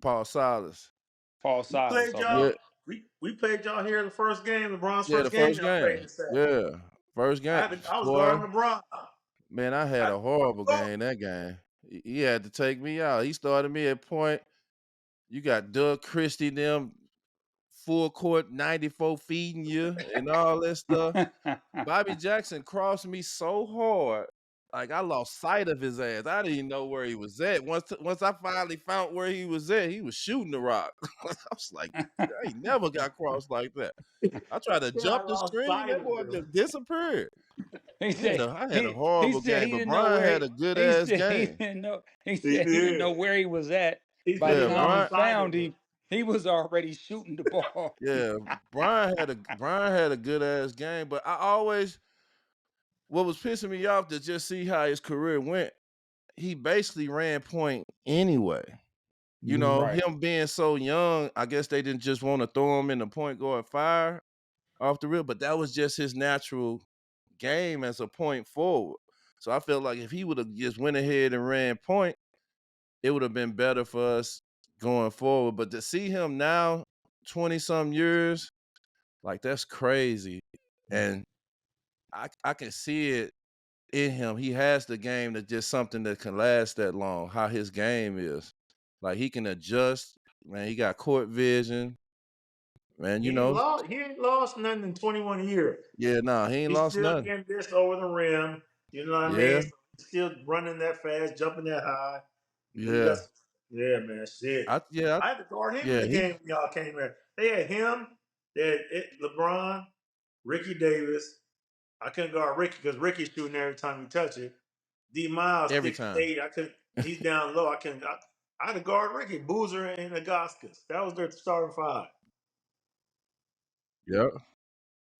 Speaker 2: Paul Silas,
Speaker 1: Paul
Speaker 3: We
Speaker 1: Silas.
Speaker 3: played
Speaker 1: Okay.
Speaker 3: y'all.
Speaker 2: yeah,
Speaker 3: We played y'all here in the first game, LeBron's
Speaker 2: yeah, the
Speaker 3: first game.
Speaker 2: first
Speaker 3: Y'all played
Speaker 2: game,
Speaker 3: in Sac.
Speaker 2: yeah, first game,
Speaker 3: I was
Speaker 2: boy.
Speaker 3: guarding LeBron.
Speaker 2: Man, I had
Speaker 3: I,
Speaker 2: a horrible game that game. He had to take me out. He started me at point. You got Doug Christie, them full court 94 feeding you and all that stuff. Bobby Jackson crossed me so hard, like I lost sight of his ass. I didn't even know where he was at. Once I finally found where he was at, he was shooting the rock. I was like, I ain't never got crossed like that. I tried to
Speaker 3: yeah, I
Speaker 2: jump the
Speaker 3: lost
Speaker 2: screen,
Speaker 3: sight
Speaker 2: that
Speaker 3: of
Speaker 2: boy
Speaker 3: him.
Speaker 2: just disappeared.
Speaker 1: he said
Speaker 2: I had a
Speaker 1: he
Speaker 2: horrible
Speaker 1: said
Speaker 2: game,
Speaker 1: he
Speaker 2: but
Speaker 1: didn't know
Speaker 2: Brian
Speaker 1: where
Speaker 2: had a good
Speaker 1: he
Speaker 2: ass
Speaker 1: said he
Speaker 2: game.
Speaker 1: didn't know he
Speaker 3: He
Speaker 1: said he didn't
Speaker 3: did.
Speaker 1: know where he was at.
Speaker 3: He
Speaker 1: By
Speaker 3: said
Speaker 1: the
Speaker 3: he
Speaker 2: Yeah,
Speaker 1: time you
Speaker 3: lost
Speaker 2: Brian.
Speaker 3: sight of
Speaker 1: found
Speaker 3: him.
Speaker 1: him, he was already shooting the ball.
Speaker 2: Yeah, Brian had a good ass game, but what was pissing me off to just see how his career went. He basically ran point anyway.
Speaker 1: Right.
Speaker 2: Him being so young, I guess they didn't just want to throw him in the point guard fire off the rip, but that was just his natural game as a point forward. So I felt like if he would have just went ahead and ran point, it would have been better for us going forward. But to see him now, 20 some years, like that's crazy. And I can see it in him. He has the game that's just something that can last that long, how his game is. Like he can adjust, man. He got court vision, man,
Speaker 3: He ain't lost nothing in 21 years.
Speaker 2: yeah, nah, he ain't
Speaker 3: He's
Speaker 2: lost
Speaker 3: still
Speaker 2: nothing.
Speaker 3: getting this over the rim. You know what I
Speaker 2: Yeah,
Speaker 3: mean? So he's still running that fast, jumping that high. He got,
Speaker 2: yeah.
Speaker 3: yeah, man, shit.
Speaker 2: Yeah,
Speaker 3: I had to guard him in
Speaker 2: yeah,
Speaker 3: the
Speaker 2: he
Speaker 3: game when y'all came here. They had him, they had LeBron, Ricky Davis. I couldn't guard Ricky because Ricky's shooting every time you touch it. D Miles
Speaker 2: every time.
Speaker 3: 6'8". I couldn't. He's down low. I couldn't. I had to guard Ricky, Boozer, and Augustus. That was their starting 5.
Speaker 2: Yep,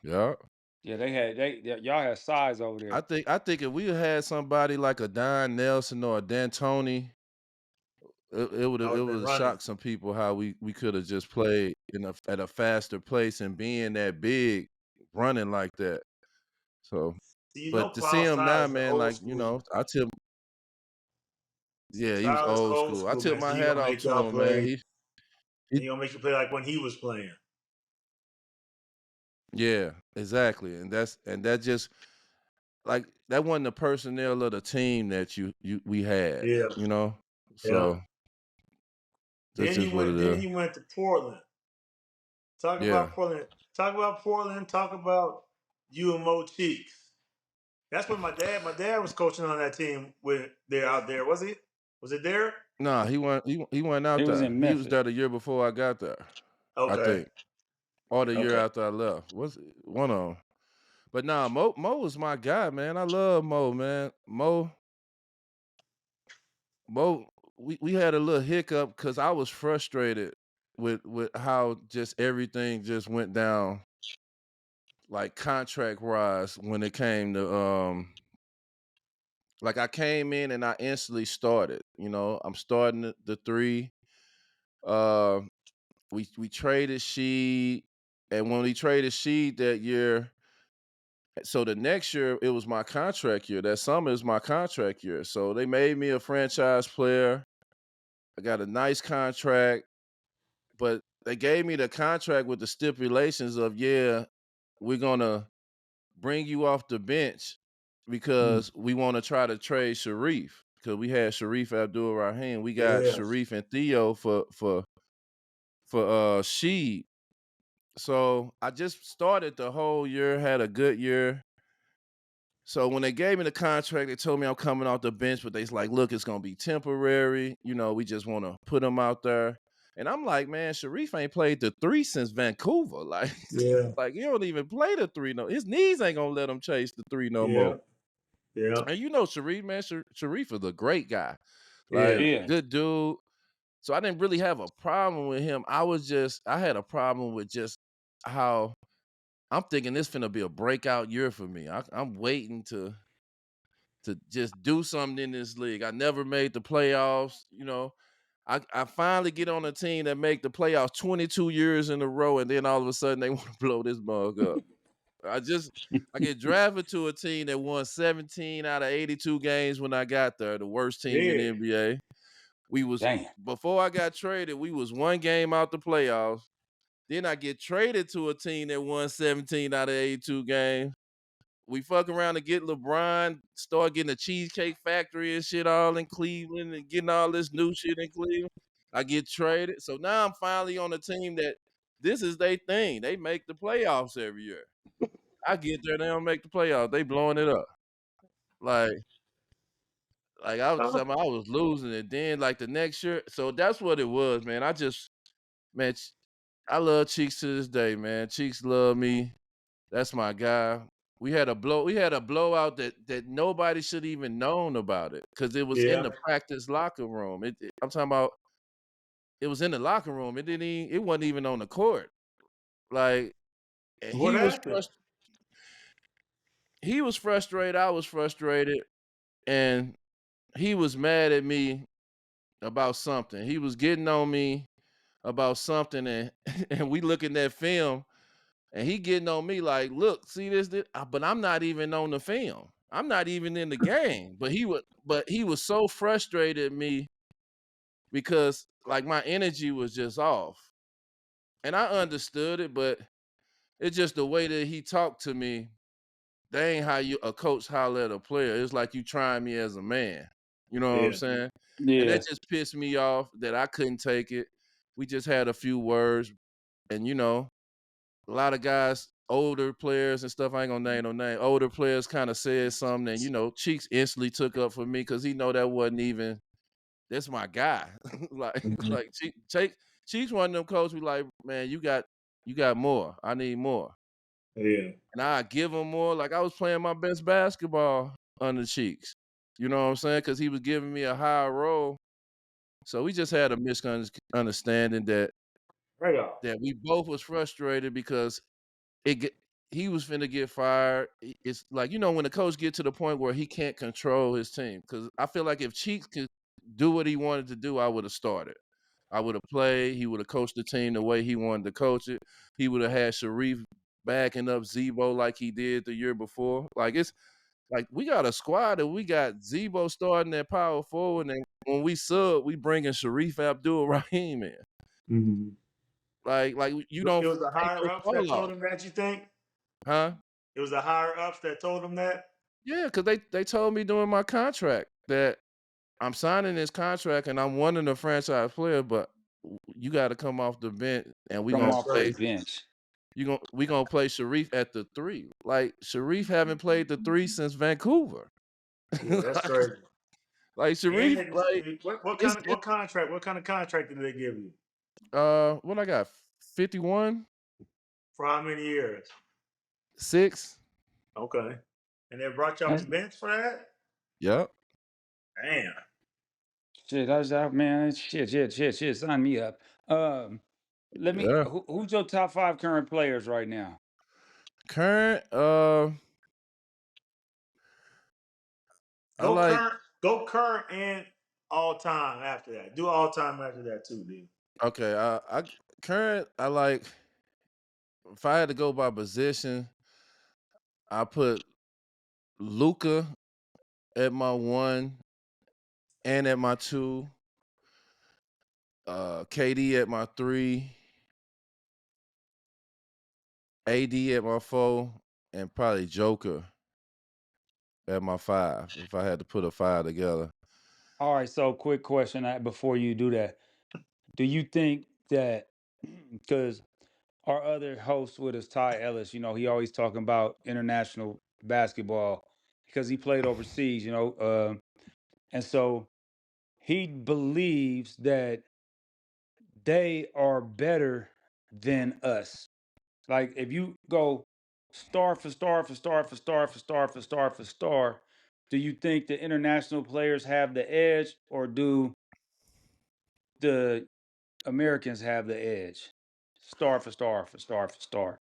Speaker 2: yep.
Speaker 1: Yeah, y'all had size over
Speaker 2: I
Speaker 1: there.
Speaker 2: think if we had somebody like a Don Nelson or a D'Antoni, it would
Speaker 3: I would have been
Speaker 2: have
Speaker 3: running.
Speaker 2: shocked some people how we could have just played at a faster pace and being that big, running like that. So,
Speaker 3: So you know,
Speaker 2: but to see
Speaker 3: Klaus
Speaker 2: him now,
Speaker 3: Niles is
Speaker 2: man,
Speaker 3: old
Speaker 2: like
Speaker 3: school.
Speaker 2: I tip, yeah, he was
Speaker 3: Tyler's
Speaker 2: old
Speaker 3: old
Speaker 2: school. I
Speaker 3: school,
Speaker 2: tip
Speaker 3: man. So
Speaker 2: my
Speaker 3: he
Speaker 2: hat
Speaker 3: gonna
Speaker 2: off
Speaker 3: make
Speaker 2: to
Speaker 3: y'all
Speaker 2: him, man.
Speaker 3: play.
Speaker 2: He
Speaker 3: He gonna make you play like when he was playing.
Speaker 2: yeah, exactly, and that just like that wasn't the personnel of the team that we had,
Speaker 3: Yeah,
Speaker 2: you know.
Speaker 3: yeah.
Speaker 2: So that's just what it
Speaker 3: Then
Speaker 2: is.
Speaker 3: he went to Portland. Talk
Speaker 2: Yeah.
Speaker 3: about Portland. Talk about Portland. Talk about you and Mo Cheeks. That's when my dad was coaching on that team when they're out there. Was he? Was it there?
Speaker 2: Nah, he went
Speaker 1: It
Speaker 2: out
Speaker 1: was
Speaker 2: there.
Speaker 1: in
Speaker 2: He was
Speaker 1: Memphis.
Speaker 2: there the year before I got there, I
Speaker 3: Okay.
Speaker 2: think, or the year
Speaker 3: Okay.
Speaker 2: after I left. Was one of them. But nah, Mo was my guy, man. I love Mo, man. Mo, we had a little hiccup because I was frustrated with how just everything just went down, like contract wise when it came to like I came in and I instantly started. You know, I'm starting the three. Uh, we traded Sheed, and when we traded Sheed that year, so the next year it was my contract year. That summer is my contract year. So they made me a franchise player. I got a nice contract, but they gave me the contract with the stipulations of we're gonna bring you off the bench
Speaker 1: Mm.
Speaker 2: because we want to try to trade Sharif because we had Sharif Abdul Rahim. We got
Speaker 3: Yeah.
Speaker 2: Sharif and Theo for Sheed. So I just started the whole year, had a good year. So when they gave me the contract, they told me I'm coming off the bench, but they's like, look, it's gonna be temporary. You know, we just want to put him out there. And I'm like, man, Sharif ain't played the three since Vancouver. Like,
Speaker 3: Yeah.
Speaker 2: like he don't even play the three no. His knees ain't gonna let him chase the three no
Speaker 3: Yeah.
Speaker 2: more.
Speaker 3: Yeah.
Speaker 2: And you know Sharif, man, Sharif is a great guy,
Speaker 3: Yeah.
Speaker 2: like
Speaker 1: Yeah.
Speaker 2: good dude. So I didn't really have a problem with him. I had a problem with just how I'm thinking this finna be a breakout year for me. I'm waiting to just do something in this league. I never made the playoffs, you know. I finally get on a team that make the playoffs 22 years in a row, and then all of a sudden they want to blow this mug up. I get drafted to a team that won 17 out of 82 games when I got there, the worst team in
Speaker 3: Yeah.
Speaker 2: the NBA. We was
Speaker 1: Damn.
Speaker 2: before I got traded, we was one game out the playoffs. Then I get traded to a team that won 17 out of 82 games. We fuck around and get LeBron, start getting a cheesecake factory and shit all in Cleveland and getting all this new shit in Cleveland. I get traded. So now I'm finally on a team that this is their thing. They make the playoffs every year. I get there, they don't make the playoffs. They blowing it up. Like, like I was
Speaker 3: Uh-huh.
Speaker 2: talking about, I was losing it. Then like the next year, so that's what it was, man. Man, I love Cheeks to this day, man. Cheeks love me. That's my guy. We had a blowout that nobody should even known about it because it was in
Speaker 3: Yeah.
Speaker 2: the practice locker room. I'm talking about it was in the locker room. It wasn't even on the court. Like and
Speaker 3: What happened?
Speaker 2: he was frustrated, I was frustrated, and he was mad at me about something. He was getting on me about something and and we looking at film. And he getting on me like, look, see this, but I'm not even on the film. I'm not even in the game. But he was so frustrated at me because like my energy was just off. And I understood it, but it's just the way that he talked to me. That ain't how a coach holler at a player. It's like you trying me as a man. You know what I'm
Speaker 3: Yeah.
Speaker 2: saying? And
Speaker 1: Yeah.
Speaker 2: that just pissed me off that I couldn't take it. We just had a few words, and a lot of guys, older players and stuff, I ain't gonna name no name. Older players kind of said something, and Cheeks instantly took up for me because he know that wasn't even that's my guy. like
Speaker 3: Mhm.
Speaker 2: like Cheeks one of them coaches be like, man, you got more. I need more,
Speaker 3: Yeah.
Speaker 2: and I give him more. Like I was playing my best basketball under Cheeks. You know what I'm saying? Because he was giving me a higher role. So we just had a misunderstanding
Speaker 3: Right off.
Speaker 2: that we both was frustrated because he was finna get fired. It's like, when the coach get to the point where he can't control his team. Because I feel like if Cheeks could do what he wanted to do, I would have started. I would have played. He would have coached the team the way he wanted to coach it. He would have had Sharif backing up Zebo like he did the year before. Like, it's like we got a squad and we got Zebo starting at power forward, and when we sub, we bringing Sharif Abdul-Rahim in.
Speaker 3: Mm-hmm.
Speaker 2: Like you don't
Speaker 3: It was the
Speaker 2: take
Speaker 3: higher
Speaker 2: those
Speaker 3: ups that
Speaker 2: ball
Speaker 3: told
Speaker 2: off,
Speaker 3: him that, you think?
Speaker 2: huh?
Speaker 3: It was the higher ups that told him that?
Speaker 2: Yeah, because they told me during my contract that I'm signing this contract and I'm one of the franchise player, but you got to come off the bench and we
Speaker 1: Come
Speaker 2: gonna
Speaker 3: That's
Speaker 1: off the
Speaker 2: play.
Speaker 3: crazy.
Speaker 1: bench.
Speaker 2: We gonna play Sharif at the 3. Like Sharif haven't played the 3 since Vancouver.
Speaker 3: Yeah, that's crazy.
Speaker 2: Like
Speaker 3: And
Speaker 2: Sharif, like
Speaker 3: what
Speaker 2: it's,
Speaker 3: kind of what contract? What kind of contract did they give you?
Speaker 2: what I got 51,
Speaker 3: For how many years?
Speaker 2: 6.
Speaker 3: Okay. And they brought you off the
Speaker 1: That's,
Speaker 3: bench for that?
Speaker 2: Yep.
Speaker 3: Damn.
Speaker 1: shit, I was out, man. Shit. Sign me up.
Speaker 2: Yeah.
Speaker 1: Who's your top 5 current players right now?
Speaker 2: Current, I
Speaker 3: Go
Speaker 2: like.
Speaker 3: current, go current and all time after that. Do all time after that too, dude.
Speaker 2: Okay, I current. I like. If I had to go by position, I put Luca at my 1 and at my 2. KD at my 3. AD at my 4, and probably Joker at my 5. If I had to put a 5 together.
Speaker 1: All right, so quick question before you do that. Do you think that because our other host with us, Ty Ellis, he always talking about international basketball because he played overseas, and so he believes that they are better than us. Like if you go star for star for star for star for star for star for star, do you think the international players have the edge, or do the Americans have the edge? Star for star for star for star.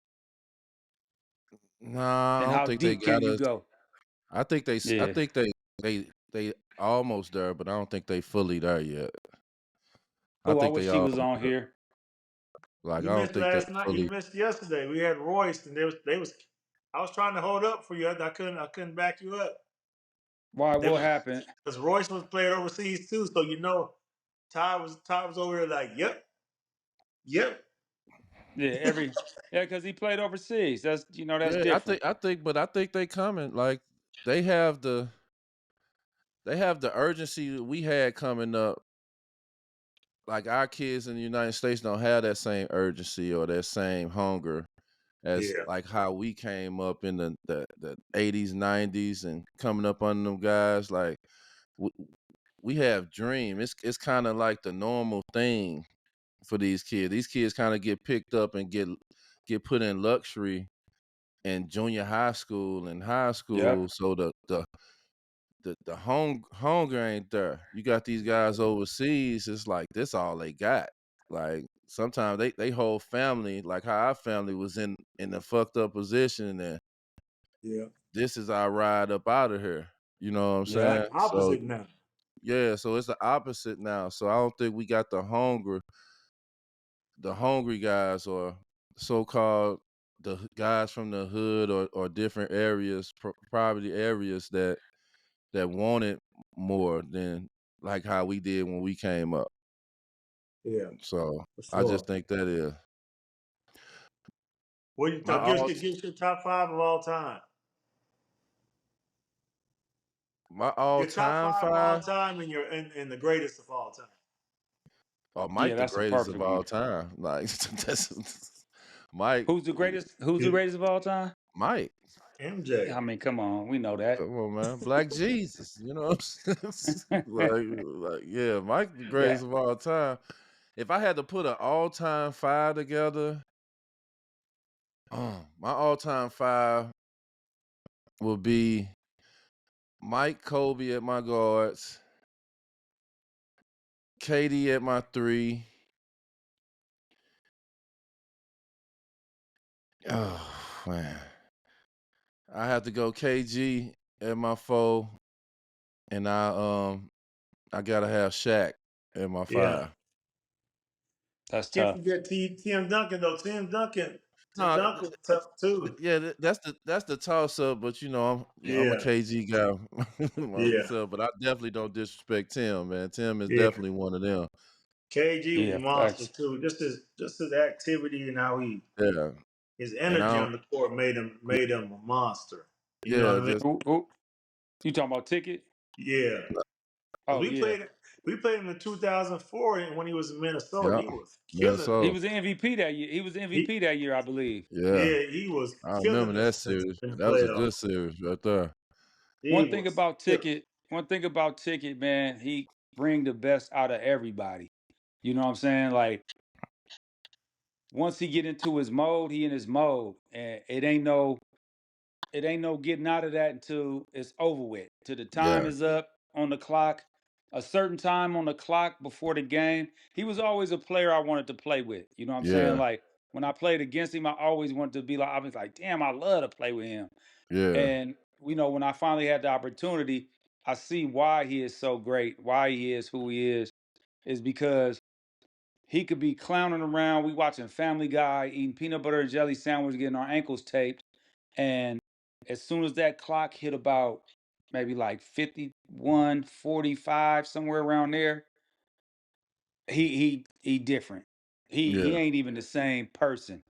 Speaker 2: Nah, I
Speaker 1: And
Speaker 2: don't
Speaker 1: how
Speaker 2: think they
Speaker 1: deep can
Speaker 2: got
Speaker 1: you
Speaker 2: us.
Speaker 1: go?
Speaker 2: I think they. I
Speaker 1: Yeah.
Speaker 2: think they almost there, but I don't think they fully there yet. I
Speaker 1: Oh, I
Speaker 2: think they
Speaker 1: wish he
Speaker 2: all
Speaker 1: was on here.
Speaker 2: like. I
Speaker 3: You
Speaker 2: don't
Speaker 3: missed
Speaker 2: think they
Speaker 3: last night. You
Speaker 2: fully.
Speaker 3: missed yesterday. We had Royce, and they was. I was trying to hold up for you. I couldn't. I couldn't back you up.
Speaker 1: Why?
Speaker 3: They
Speaker 1: What
Speaker 3: was
Speaker 1: happened?
Speaker 3: because Royce was playing overseas too. So Ty was over there like, yep.
Speaker 1: Yeah, yeah, because he played overseas. That's
Speaker 2: Yeah,
Speaker 1: different.
Speaker 2: but I think they coming. Like they have the urgency that we had coming up. Like our kids in the United States don't have that same urgency or that same hunger as
Speaker 3: Yeah,
Speaker 2: like how we came up in the 80s, 90s and coming up on them guys. Like we, we have dream. It's kind of like the normal thing for these kids. These kids kind of get picked up and get put in luxury in junior high school and high
Speaker 1: Yep.
Speaker 2: school. So the hunger ain't there. You got these guys overseas. It's like this all they got. Like sometimes they whole family, like how our family was in a fucked up position, and
Speaker 3: yeah.
Speaker 2: this is our ride up out of here. You know what I'm
Speaker 3: It's like
Speaker 1: Yep.
Speaker 2: saying? So
Speaker 3: opposite now.
Speaker 2: yeah, so it's the opposite now. So I don't think we got the hungry guys or so-called guys from the hood or different areas, poverty areas that wanted more than like how we did when we came up.
Speaker 3: Yeah,
Speaker 2: So
Speaker 3: for
Speaker 2: I just
Speaker 3: sure.
Speaker 2: think that is
Speaker 3: What do you
Speaker 2: my
Speaker 3: talk? Give us your top five of all time. Your top
Speaker 2: all-time
Speaker 3: five of all
Speaker 2: 5.
Speaker 3: time, and and the greatest of all time.
Speaker 2: Or
Speaker 1: Yeah,
Speaker 2: Mike, the
Speaker 1: that's a
Speaker 2: greatest of
Speaker 1: perfect
Speaker 2: all
Speaker 1: one.
Speaker 2: time. Like that's Mike.
Speaker 1: Who's the greatest? Who's the
Speaker 3: You,
Speaker 1: greatest of all time?
Speaker 2: Mike.
Speaker 3: MJ.
Speaker 1: I mean, come on, we know that.
Speaker 2: Come on, man. Black Jesus. You know what I'm saying? like, yeah, Mike the
Speaker 1: Yeah.
Speaker 2: greatest of all time. If I had to put an all-time 5 together, my all-time 5 would be Mike Kobe at my guards, KD at my 3. Oh man. I have to go KG at my 4, and I gotta have Shaq at my
Speaker 3: Yeah.
Speaker 2: 5.
Speaker 1: That's
Speaker 3: Can't
Speaker 1: tough.
Speaker 3: forget Tim Duncan though. Tim
Speaker 2: No,
Speaker 3: Duncan was tough too.
Speaker 2: yeah, that's the toss up. But I'm a
Speaker 3: Yeah.
Speaker 2: KG guy
Speaker 3: Yeah.
Speaker 2: myself. But I definitely don't disrespect Tim, man. Tim is
Speaker 3: Yeah.
Speaker 2: definitely one of them.
Speaker 3: KG was
Speaker 1: Yeah,
Speaker 3: a monster
Speaker 1: facts.
Speaker 3: too. Just his activity and how
Speaker 2: Yeah,
Speaker 3: his
Speaker 2: and I
Speaker 3: energy
Speaker 2: don't.
Speaker 3: on the court made him a monster. You know
Speaker 2: Yeah,
Speaker 3: what I mean?
Speaker 2: just
Speaker 1: Who you talking about Ticket?
Speaker 3: Yeah. 'Cause
Speaker 1: Oh yeah.
Speaker 3: we played him in 2004 and when he was in Minnesota.
Speaker 2: yeah,
Speaker 3: He was killing
Speaker 1: He
Speaker 3: it.
Speaker 2: Minnesota.
Speaker 1: was the MVP that year. He was the
Speaker 3: He
Speaker 1: MVP that year, I believe.
Speaker 2: Yeah,
Speaker 3: yeah, he was
Speaker 2: I remember
Speaker 3: killing
Speaker 2: that
Speaker 3: us
Speaker 2: series.
Speaker 3: in the
Speaker 2: That was a
Speaker 3: playoffs.
Speaker 2: good series right there.
Speaker 3: He
Speaker 1: One thing
Speaker 3: was
Speaker 1: about
Speaker 3: killing.
Speaker 1: Ticket, man, he bring the best out of everybody. You know what I'm saying? Like once he get into his mode, he in his mode, and it ain't no getting out of that until it's over with. Till the time
Speaker 2: Yeah,
Speaker 1: is up on the clock, a certain time on the clock before the game. He was always a player I wanted to play with. You know what I'm saying?
Speaker 2: yeah,
Speaker 1: Like when I played against him, I always wanted to be like, I was like, damn, I love to play with him.
Speaker 2: yeah,
Speaker 1: And when I finally had the opportunity, I see why he is so great, why he is who he is because he could be clowning around. We watching Family Guy, eating peanut butter and jelly sandwich, getting our ankles taped, and as soon as that clock hit about maybe like 51, 45, somewhere around there, he different. He
Speaker 2: yeah,
Speaker 1: ain't even the same person.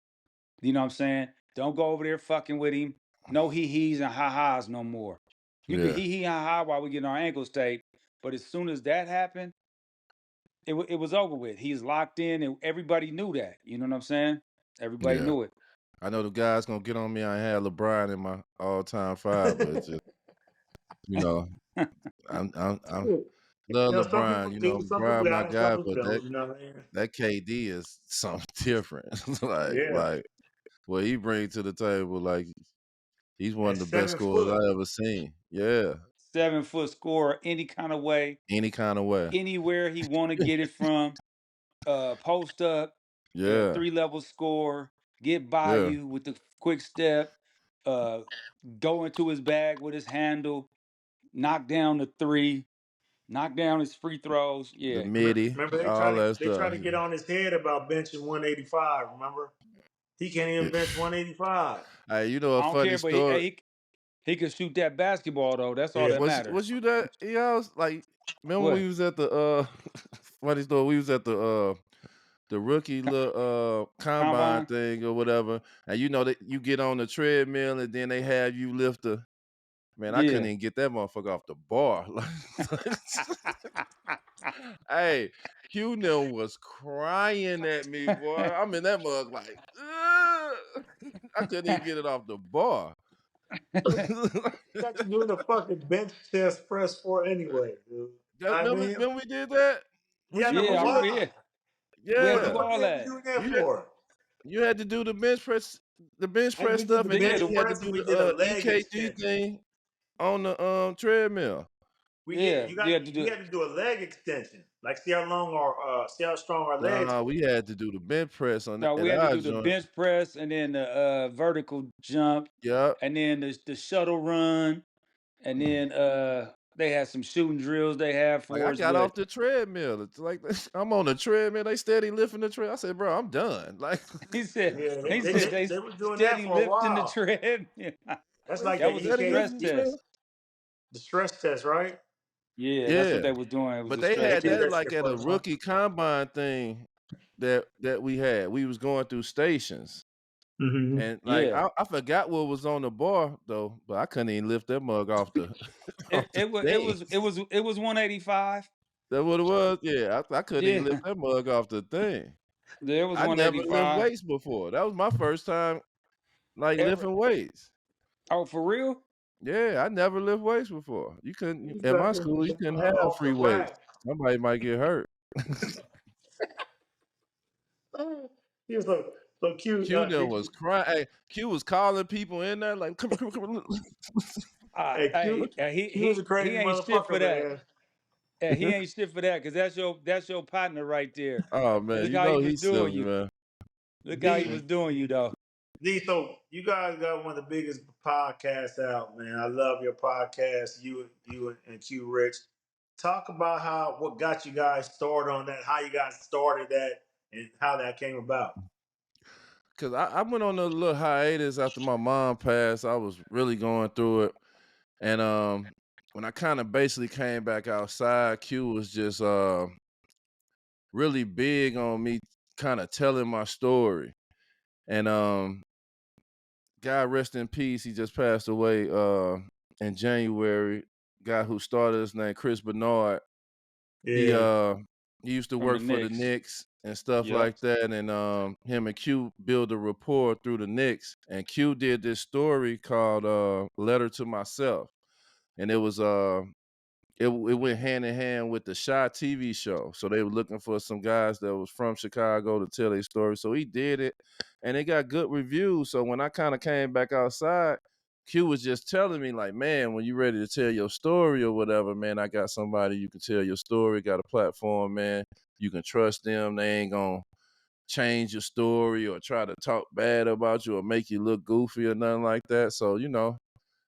Speaker 1: You know what I'm saying? Don't go over there fucking with him. No he's and ha-has no more. You can
Speaker 2: yeah,
Speaker 1: he ha-ha while we getting our ankles taped, but as soon as that happened, it was over with. He's locked in, and everybody knew that. You know what I'm saying? Everybody
Speaker 2: yeah.
Speaker 1: knew it.
Speaker 2: I know the guys gonna get on me. I had LeBron in my all-time 5, but it's just you know, I'm love
Speaker 3: Some people
Speaker 2: LeBron.
Speaker 3: do, some people
Speaker 2: LeBron my
Speaker 3: got it, some
Speaker 2: guy,
Speaker 3: people
Speaker 2: but
Speaker 3: don't. You know what I mean?
Speaker 2: that KD is something different.
Speaker 3: Yeah.
Speaker 2: Like what he brings to the table, like he's one
Speaker 3: And
Speaker 2: of the best
Speaker 3: 7 foot.
Speaker 2: scorers I ever seen. Yeah,
Speaker 1: 7 foot scorer, any kind of way,
Speaker 2: any kind of way.
Speaker 1: anywhere he want to get it from. Post up,
Speaker 2: Yeah,
Speaker 1: 3 level score, get by
Speaker 2: yeah.
Speaker 1: you with the quick step, uh, go into his bag with his handle, knock down the three, knock down his free throws.
Speaker 2: The
Speaker 1: Yeah,
Speaker 2: midi,
Speaker 3: Remember
Speaker 2: all that
Speaker 3: they try
Speaker 2: stuff.
Speaker 3: to get on his head about benching 185. Remember, he can't even bench 185.
Speaker 2: Hey, you know a
Speaker 1: I don't
Speaker 2: funny
Speaker 1: care, but
Speaker 2: story?
Speaker 1: he can shoot that basketball though. That's all
Speaker 3: Yeah.
Speaker 1: that
Speaker 2: Was
Speaker 1: matters.
Speaker 2: you that? Yeah, I was like, remember we
Speaker 1: What?
Speaker 2: was at the funny story. We was at the rookie
Speaker 1: Co-
Speaker 2: little combine
Speaker 1: Combine?
Speaker 2: thing or whatever, and you know that you get on the treadmill and then they have you lift the man. I couldn't
Speaker 1: Yeah.
Speaker 2: even get that motherfucker off the bar. Hey, Q was crying at me, boy. I'm in that mug like, "Ugh." I couldn't even get it off the bar.
Speaker 3: Got you doing a fucking bench chest press for anyway, dude. I
Speaker 2: Remember,
Speaker 3: mean,
Speaker 2: when we did that?
Speaker 3: yeah, I know,
Speaker 1: Yeah,
Speaker 3: but
Speaker 1: I remember.
Speaker 3: why?
Speaker 1: Yeah, we had
Speaker 3: What
Speaker 1: to
Speaker 3: the
Speaker 1: do
Speaker 2: Yeah,
Speaker 3: fuck
Speaker 1: all
Speaker 3: you have to
Speaker 1: that.
Speaker 3: do that
Speaker 2: you had
Speaker 3: for?
Speaker 2: you had to do the bench
Speaker 3: And
Speaker 2: press
Speaker 3: we did
Speaker 2: stuff,
Speaker 3: the
Speaker 2: and
Speaker 1: Yeah,
Speaker 3: bench
Speaker 2: then you had to
Speaker 3: press and
Speaker 2: do
Speaker 3: we
Speaker 2: the
Speaker 3: did a leg
Speaker 2: EKG
Speaker 3: extension.
Speaker 2: thing on the treadmill.
Speaker 1: yeah, you had to
Speaker 3: We
Speaker 1: do.
Speaker 3: had to do a leg extension. Like see how strong our legs
Speaker 2: Nah,
Speaker 3: were.
Speaker 2: we had to do the bench press on
Speaker 1: No,
Speaker 2: at
Speaker 1: we had to
Speaker 2: our
Speaker 1: do the
Speaker 2: joint.
Speaker 1: bench press and then the vertical jump
Speaker 2: Yep.
Speaker 1: and then the shuttle run and then they had some shooting drills they had
Speaker 2: Like
Speaker 1: for
Speaker 2: I
Speaker 1: us
Speaker 2: got
Speaker 1: with
Speaker 2: off the treadmill. It's like I'm on the treadmill. They steady lifting the tread. I said, bro, I'm done. Like,
Speaker 1: he said
Speaker 3: Yeah,
Speaker 1: he said they
Speaker 3: they were doing that
Speaker 1: steady
Speaker 3: for a
Speaker 1: lifting the
Speaker 3: while.
Speaker 1: tread.
Speaker 3: That's
Speaker 2: they
Speaker 3: like the
Speaker 1: That was a
Speaker 2: steady
Speaker 1: stress
Speaker 2: lifting the
Speaker 3: EKG,
Speaker 2: tread.
Speaker 1: test.
Speaker 3: the stress test, right?
Speaker 1: Yeah, that's what
Speaker 2: Yeah,
Speaker 1: they was doing. It was
Speaker 2: but
Speaker 1: a
Speaker 2: they
Speaker 3: They
Speaker 1: stress
Speaker 2: had
Speaker 3: did
Speaker 2: that
Speaker 3: that
Speaker 1: test.
Speaker 2: like
Speaker 3: shit
Speaker 2: at
Speaker 3: for
Speaker 2: a
Speaker 3: a while.
Speaker 2: rookie combine thing that we had. We was going through stations.
Speaker 3: Mm-hmm.
Speaker 2: And like
Speaker 1: Yeah.
Speaker 2: I forgot what was on the bar though, but I couldn't even lift that mug off the off
Speaker 1: It
Speaker 2: the
Speaker 1: it was it
Speaker 2: thing.
Speaker 1: was it was it was 185.
Speaker 2: That what it was? Yeah, I couldn't even
Speaker 1: Yeah.
Speaker 2: lift that mug off the thing.
Speaker 1: There was
Speaker 2: I never lift
Speaker 1: 185.
Speaker 2: weights before. That was my first time like
Speaker 1: Ever.
Speaker 2: lifting weights.
Speaker 1: Oh, for real?
Speaker 2: Yeah, I never lift weights before. You couldn't
Speaker 3: He's
Speaker 2: at my
Speaker 3: lifting
Speaker 2: school. You couldn't have
Speaker 3: off
Speaker 2: free
Speaker 3: the
Speaker 2: weights.
Speaker 3: rack.
Speaker 2: Somebody might get hurt.
Speaker 3: He was so cute.
Speaker 2: Q then was crying. Hey, Q was calling people in there like, come.
Speaker 3: Hey,
Speaker 1: Hey,
Speaker 3: Q was a
Speaker 1: he
Speaker 3: crazy
Speaker 1: ain't shit for
Speaker 3: motherfucker,
Speaker 1: that.
Speaker 3: man.
Speaker 1: He ain't shit for that because that's your partner right there.
Speaker 2: Oh
Speaker 1: And
Speaker 2: man,
Speaker 1: look
Speaker 2: you
Speaker 1: how he
Speaker 2: know
Speaker 1: was
Speaker 2: he's
Speaker 1: doing
Speaker 2: silly,
Speaker 1: you.
Speaker 2: man.
Speaker 1: Look how he was
Speaker 3: Demon.
Speaker 1: doing you though.
Speaker 3: D, so you guys got one of the biggest podcasts out, man. I love your podcast, you and Q Rich. Talk about what got you guys started on that, how you guys started that, and how that came about.
Speaker 2: Cause I went on a little hiatus after my mom passed. I was really going through it. And when I kind of basically came back outside, Q was just really big on me kind of telling my story. And God rest in peace, he just passed away in January. Guy who started his name Chris Bernard. He
Speaker 3: Yeah.
Speaker 2: he used to
Speaker 1: From the
Speaker 2: work for the
Speaker 1: Knicks.
Speaker 2: Knicks and stuff
Speaker 1: Yep.
Speaker 2: like that. And him and Q built a rapport through the Knicks. And Q did this story called Letter to Myself. And it went hand in hand with the Shy TV show. So they were looking for some guys that was from Chicago to tell their story. So he did it, and it got good reviews. So when I kind of came back outside, Q was just telling me like, man, when you ready to tell your story or whatever, man, I got somebody you can tell your story, got a platform, man. You can trust them. They ain't gonna change your story or try to talk bad about you or make you look goofy or nothing like that. So,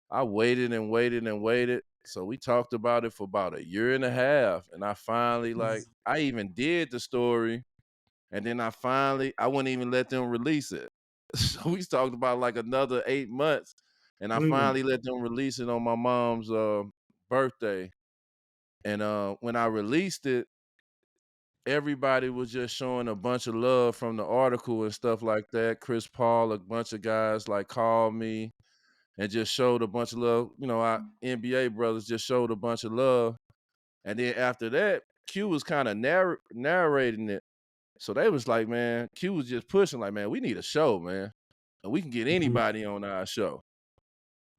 Speaker 2: I waited and waited and waited. So we talked about it for about a year and a half. And I finally I even did the story. And then I wouldn't even let them release it. So we talked about like another 8 months. And I
Speaker 3: Mm.
Speaker 2: finally let them release it on my mom's birthday. And when I released it, everybody was just showing a bunch of love from the article and stuff like that. Chris Paul, a bunch of guys like called me and just showed a bunch of love. Our NBA brothers just showed a bunch of love. And then after that, Q was kind of narrating it. So they was like, man, Q was just pushing like, man, we need a show, man. And we can get anybody on our show.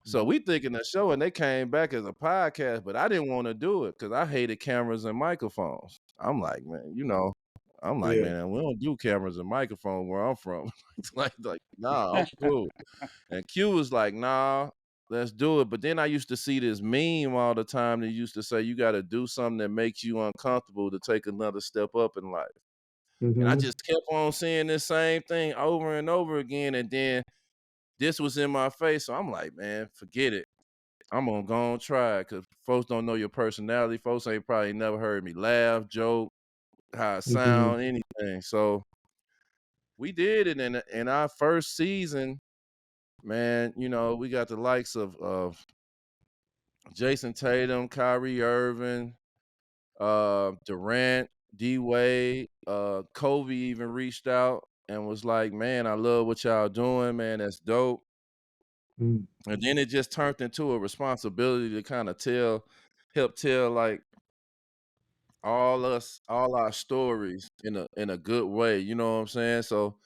Speaker 2: So we thinking a show, and they came back as a podcast, but I didn't want to do it because I hated cameras and microphones. I'm like, man,
Speaker 3: Yeah.
Speaker 2: man, we don't do cameras and microphones where I'm from. It's like, nah, I'm cool. And Q was like, nah, let's do it. But then I used to see this meme all the time that used to say you got to do something that makes you uncomfortable to take another step up in life. And I
Speaker 3: Mm-hmm.
Speaker 2: just kept on seeing this same thing over and over again. And then this was in my face. So I'm like, man, forget it. I'm going to go and try it because folks don't know your personality. Folks ain't probably never heard me laugh, joke, how I
Speaker 3: Mm-hmm.
Speaker 2: sound, anything. So we did it. And in our first season, man, we got the likes of Jason Tatum, Kyrie Irving, Durant, D Wade, Kobe even reached out and was like, "Man, I love what y'all doing, man. That's dope."
Speaker 3: Mm-hmm.
Speaker 2: And then it just turned into a responsibility to kind of help tell like all our stories in a good way. You know what I'm saying? So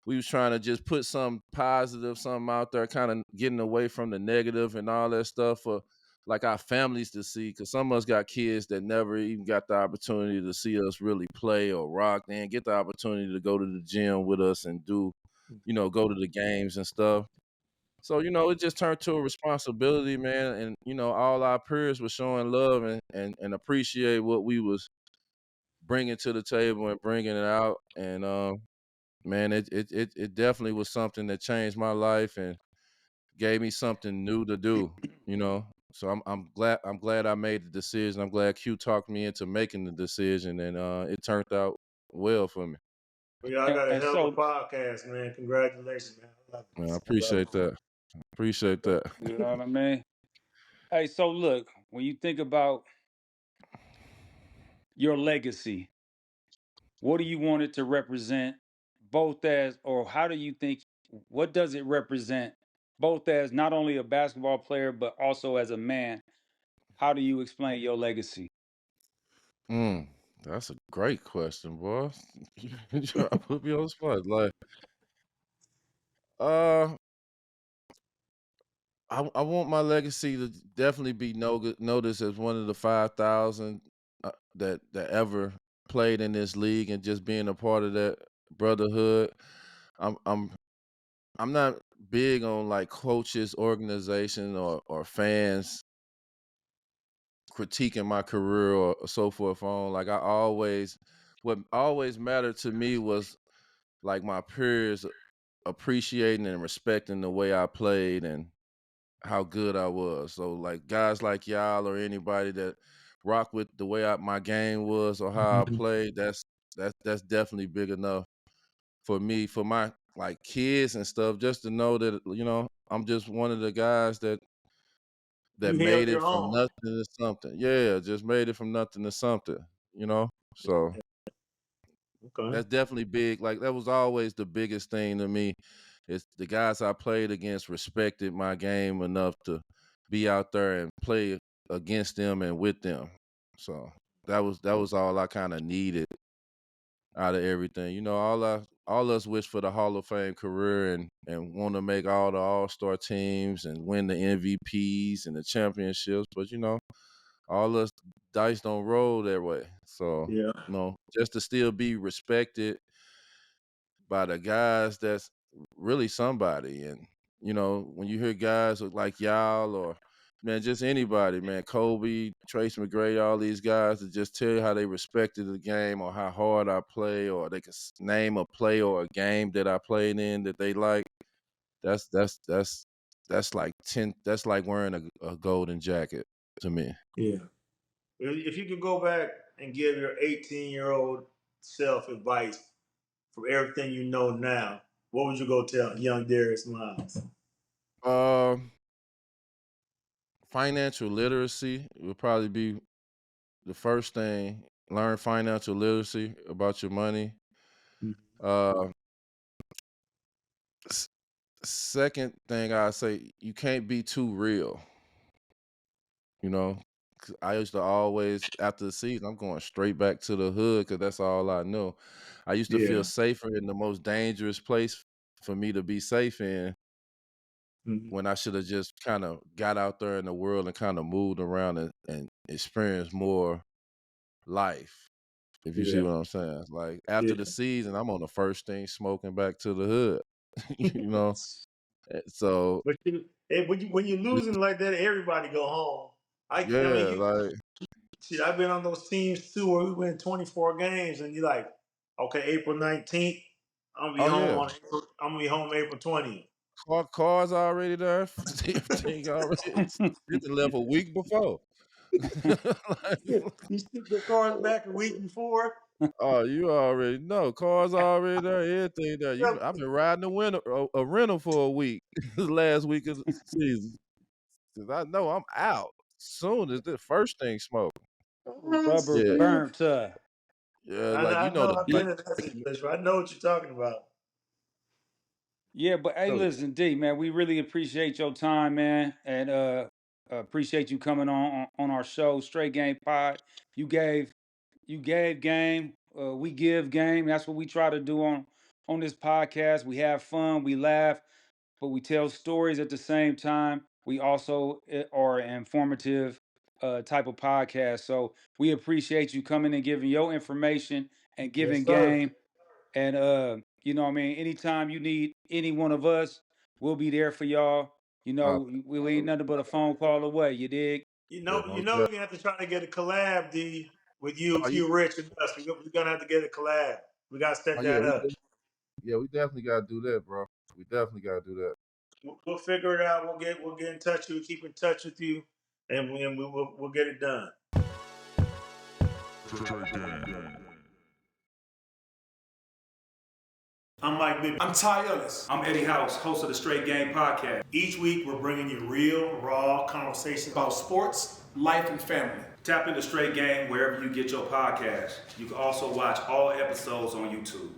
Speaker 2: we was trying to just put some positive, something out there, kind of getting away from the negative and all that stuff for like our families to see. Cause some of us got kids that never even got the opportunity to see us really play or rock. They didn't get the opportunity to go to the gym with us and go to the games and stuff. So, it just turned to a responsibility, man. And, all our peers were showing love and appreciate what we was bringing to the table and bringing it out. And, man, it definitely was something that changed my life and gave me something new to do, you know. So I'm glad I made the decision. I'm glad Q talked me into making the decision, and it turned out well for me.
Speaker 3: Well, y'all
Speaker 1: And,
Speaker 3: got a
Speaker 1: and
Speaker 3: hell of a
Speaker 1: so,
Speaker 3: podcast, man. Congratulations, man. I love
Speaker 2: Man, I
Speaker 3: it. I love
Speaker 2: appreciate that. Appreciate that.
Speaker 1: you know what I mean? Hey, so look, when you think about your legacy, what do you want it to represent, both as, or how do you think, what does it represent, both as not only a basketball player, but also as a man? How do you explain your legacy?
Speaker 2: Mm, that's a great question, boy. You try to put me on the spot. Like, uh, I want my legacy to definitely be noticed as one of the 5,000 that ever played in this league, and just being a part of that brotherhood. I'm I'm I'm not big on like coaches, organization, or fans critiquing my career or so forth on. Like what always mattered to me was like my peers appreciating and respecting the way I played and how good I was. So like guys like y'all or anybody that rock with the way my game was or how I played, that's definitely big enough for me, for my like kids and stuff, just to know that I'm just one of the guys that
Speaker 3: You held
Speaker 2: made
Speaker 3: your
Speaker 2: it from
Speaker 3: own.
Speaker 2: nothing to something. Yeah, just made it from nothing to something. So
Speaker 3: Okay.
Speaker 2: that's definitely big. Like that was always the biggest thing to me. Is the guys I played against respected my game enough to be out there and play against them and with them. So that was all I kind of needed out of everything. All us wish for the Hall of Fame career and want to make all the All-Star teams and win the MVPs and the championships, but all us dice don't roll that way. So,
Speaker 3: Yeah.
Speaker 2: just to still be respected by the guys that's really somebody. And, when you hear guys like y'all or man, just anybody, man, Kobe, Trace McGrady, all these guys that just tell you how they respected the game or how hard I play, or they can name a play or a game that I played in that they like. That's like that's like wearing a golden jacket to me.
Speaker 3: Yeah. If you could go back and give your 18-year-old self advice from everything you know now, what would you go tell young Darius Miles?
Speaker 2: Um, Financial literacy would probably be the first thing. Learn financial literacy about your money. Uh, s- Second thing I say, you can't be too real. You know, 'Cause I used to always after the season, I'm going straight back to the hood because that's all I know. I used to feel
Speaker 3: Yeah.
Speaker 2: safer in the most dangerous place for me to be safe in
Speaker 3: Mhm.
Speaker 2: when I should have just kind of got out there in the world and kind of moved around and experienced more life. If you see
Speaker 3: Yeah.
Speaker 2: what I'm saying. Like after
Speaker 3: Yeah.
Speaker 2: the season, I'm on the first thing smoking back to the hood. you know. So
Speaker 3: But when you're losing like that, everybody go home. I mean,
Speaker 2: yeah, like
Speaker 3: shit, I've been on those teams too where we win 24 games, and you're like, okay, April 19th, I'm gonna be
Speaker 2: oh
Speaker 3: home
Speaker 2: yeah.
Speaker 3: I'm gonna be home April 20th.
Speaker 2: Cars already there. Everything already. It left a week before. Like,
Speaker 3: You stick your cars back a week before.
Speaker 2: oh, you already know. Cars already there. Everything there. I've been riding a rental for a week. Last week of the season. 'Cause I know I'm out soon as the first thing smoke.
Speaker 1: Rubber
Speaker 2: Yeah,
Speaker 1: burnt.
Speaker 2: yeah.
Speaker 3: I know,
Speaker 2: Like
Speaker 3: I know I've
Speaker 2: like
Speaker 3: been in that situation. I know what you're talking about.
Speaker 1: Yeah, but hey,
Speaker 2: no,
Speaker 1: listen, D, man, we really appreciate your time, man, and appreciate you coming on our show, Straight Game Pod. You gave game. We give game. That's what we try to do on this podcast. We have fun, we laugh, but we tell stories at the same time. We also are an informative type of podcast. So we appreciate you coming and giving your information and
Speaker 3: Yes,
Speaker 1: giving
Speaker 3: sir.
Speaker 1: game. And what I mean, anytime you need any one of us, we'll be there for y'all.
Speaker 2: uh,
Speaker 1: We ain't nothing but a phone call away. You dig?
Speaker 2: yeah,
Speaker 3: You
Speaker 2: most
Speaker 3: know, we're
Speaker 2: definitely.
Speaker 3: gonna have to try to get a collab, D, with you,
Speaker 2: Oh,
Speaker 3: Q Rich, and us. We're gonna have to get a collab. We gotta set
Speaker 2: yeah,
Speaker 3: that up.
Speaker 2: we definitely gotta do that, bro. We definitely gotta do that.
Speaker 3: We'll figure it out. We'll get in touch with you, keep in touch with you, and we'll get it done. I'm Mike Bibby.
Speaker 4: I'm Ty Ellis.
Speaker 1: I'm Eddie House, host of the Straight Game Podcast.
Speaker 3: Each week, we're bringing you real, raw conversations
Speaker 4: About sports, life, and family.
Speaker 1: Tap into Straight Game wherever you get your podcast. You can also watch all episodes on YouTube.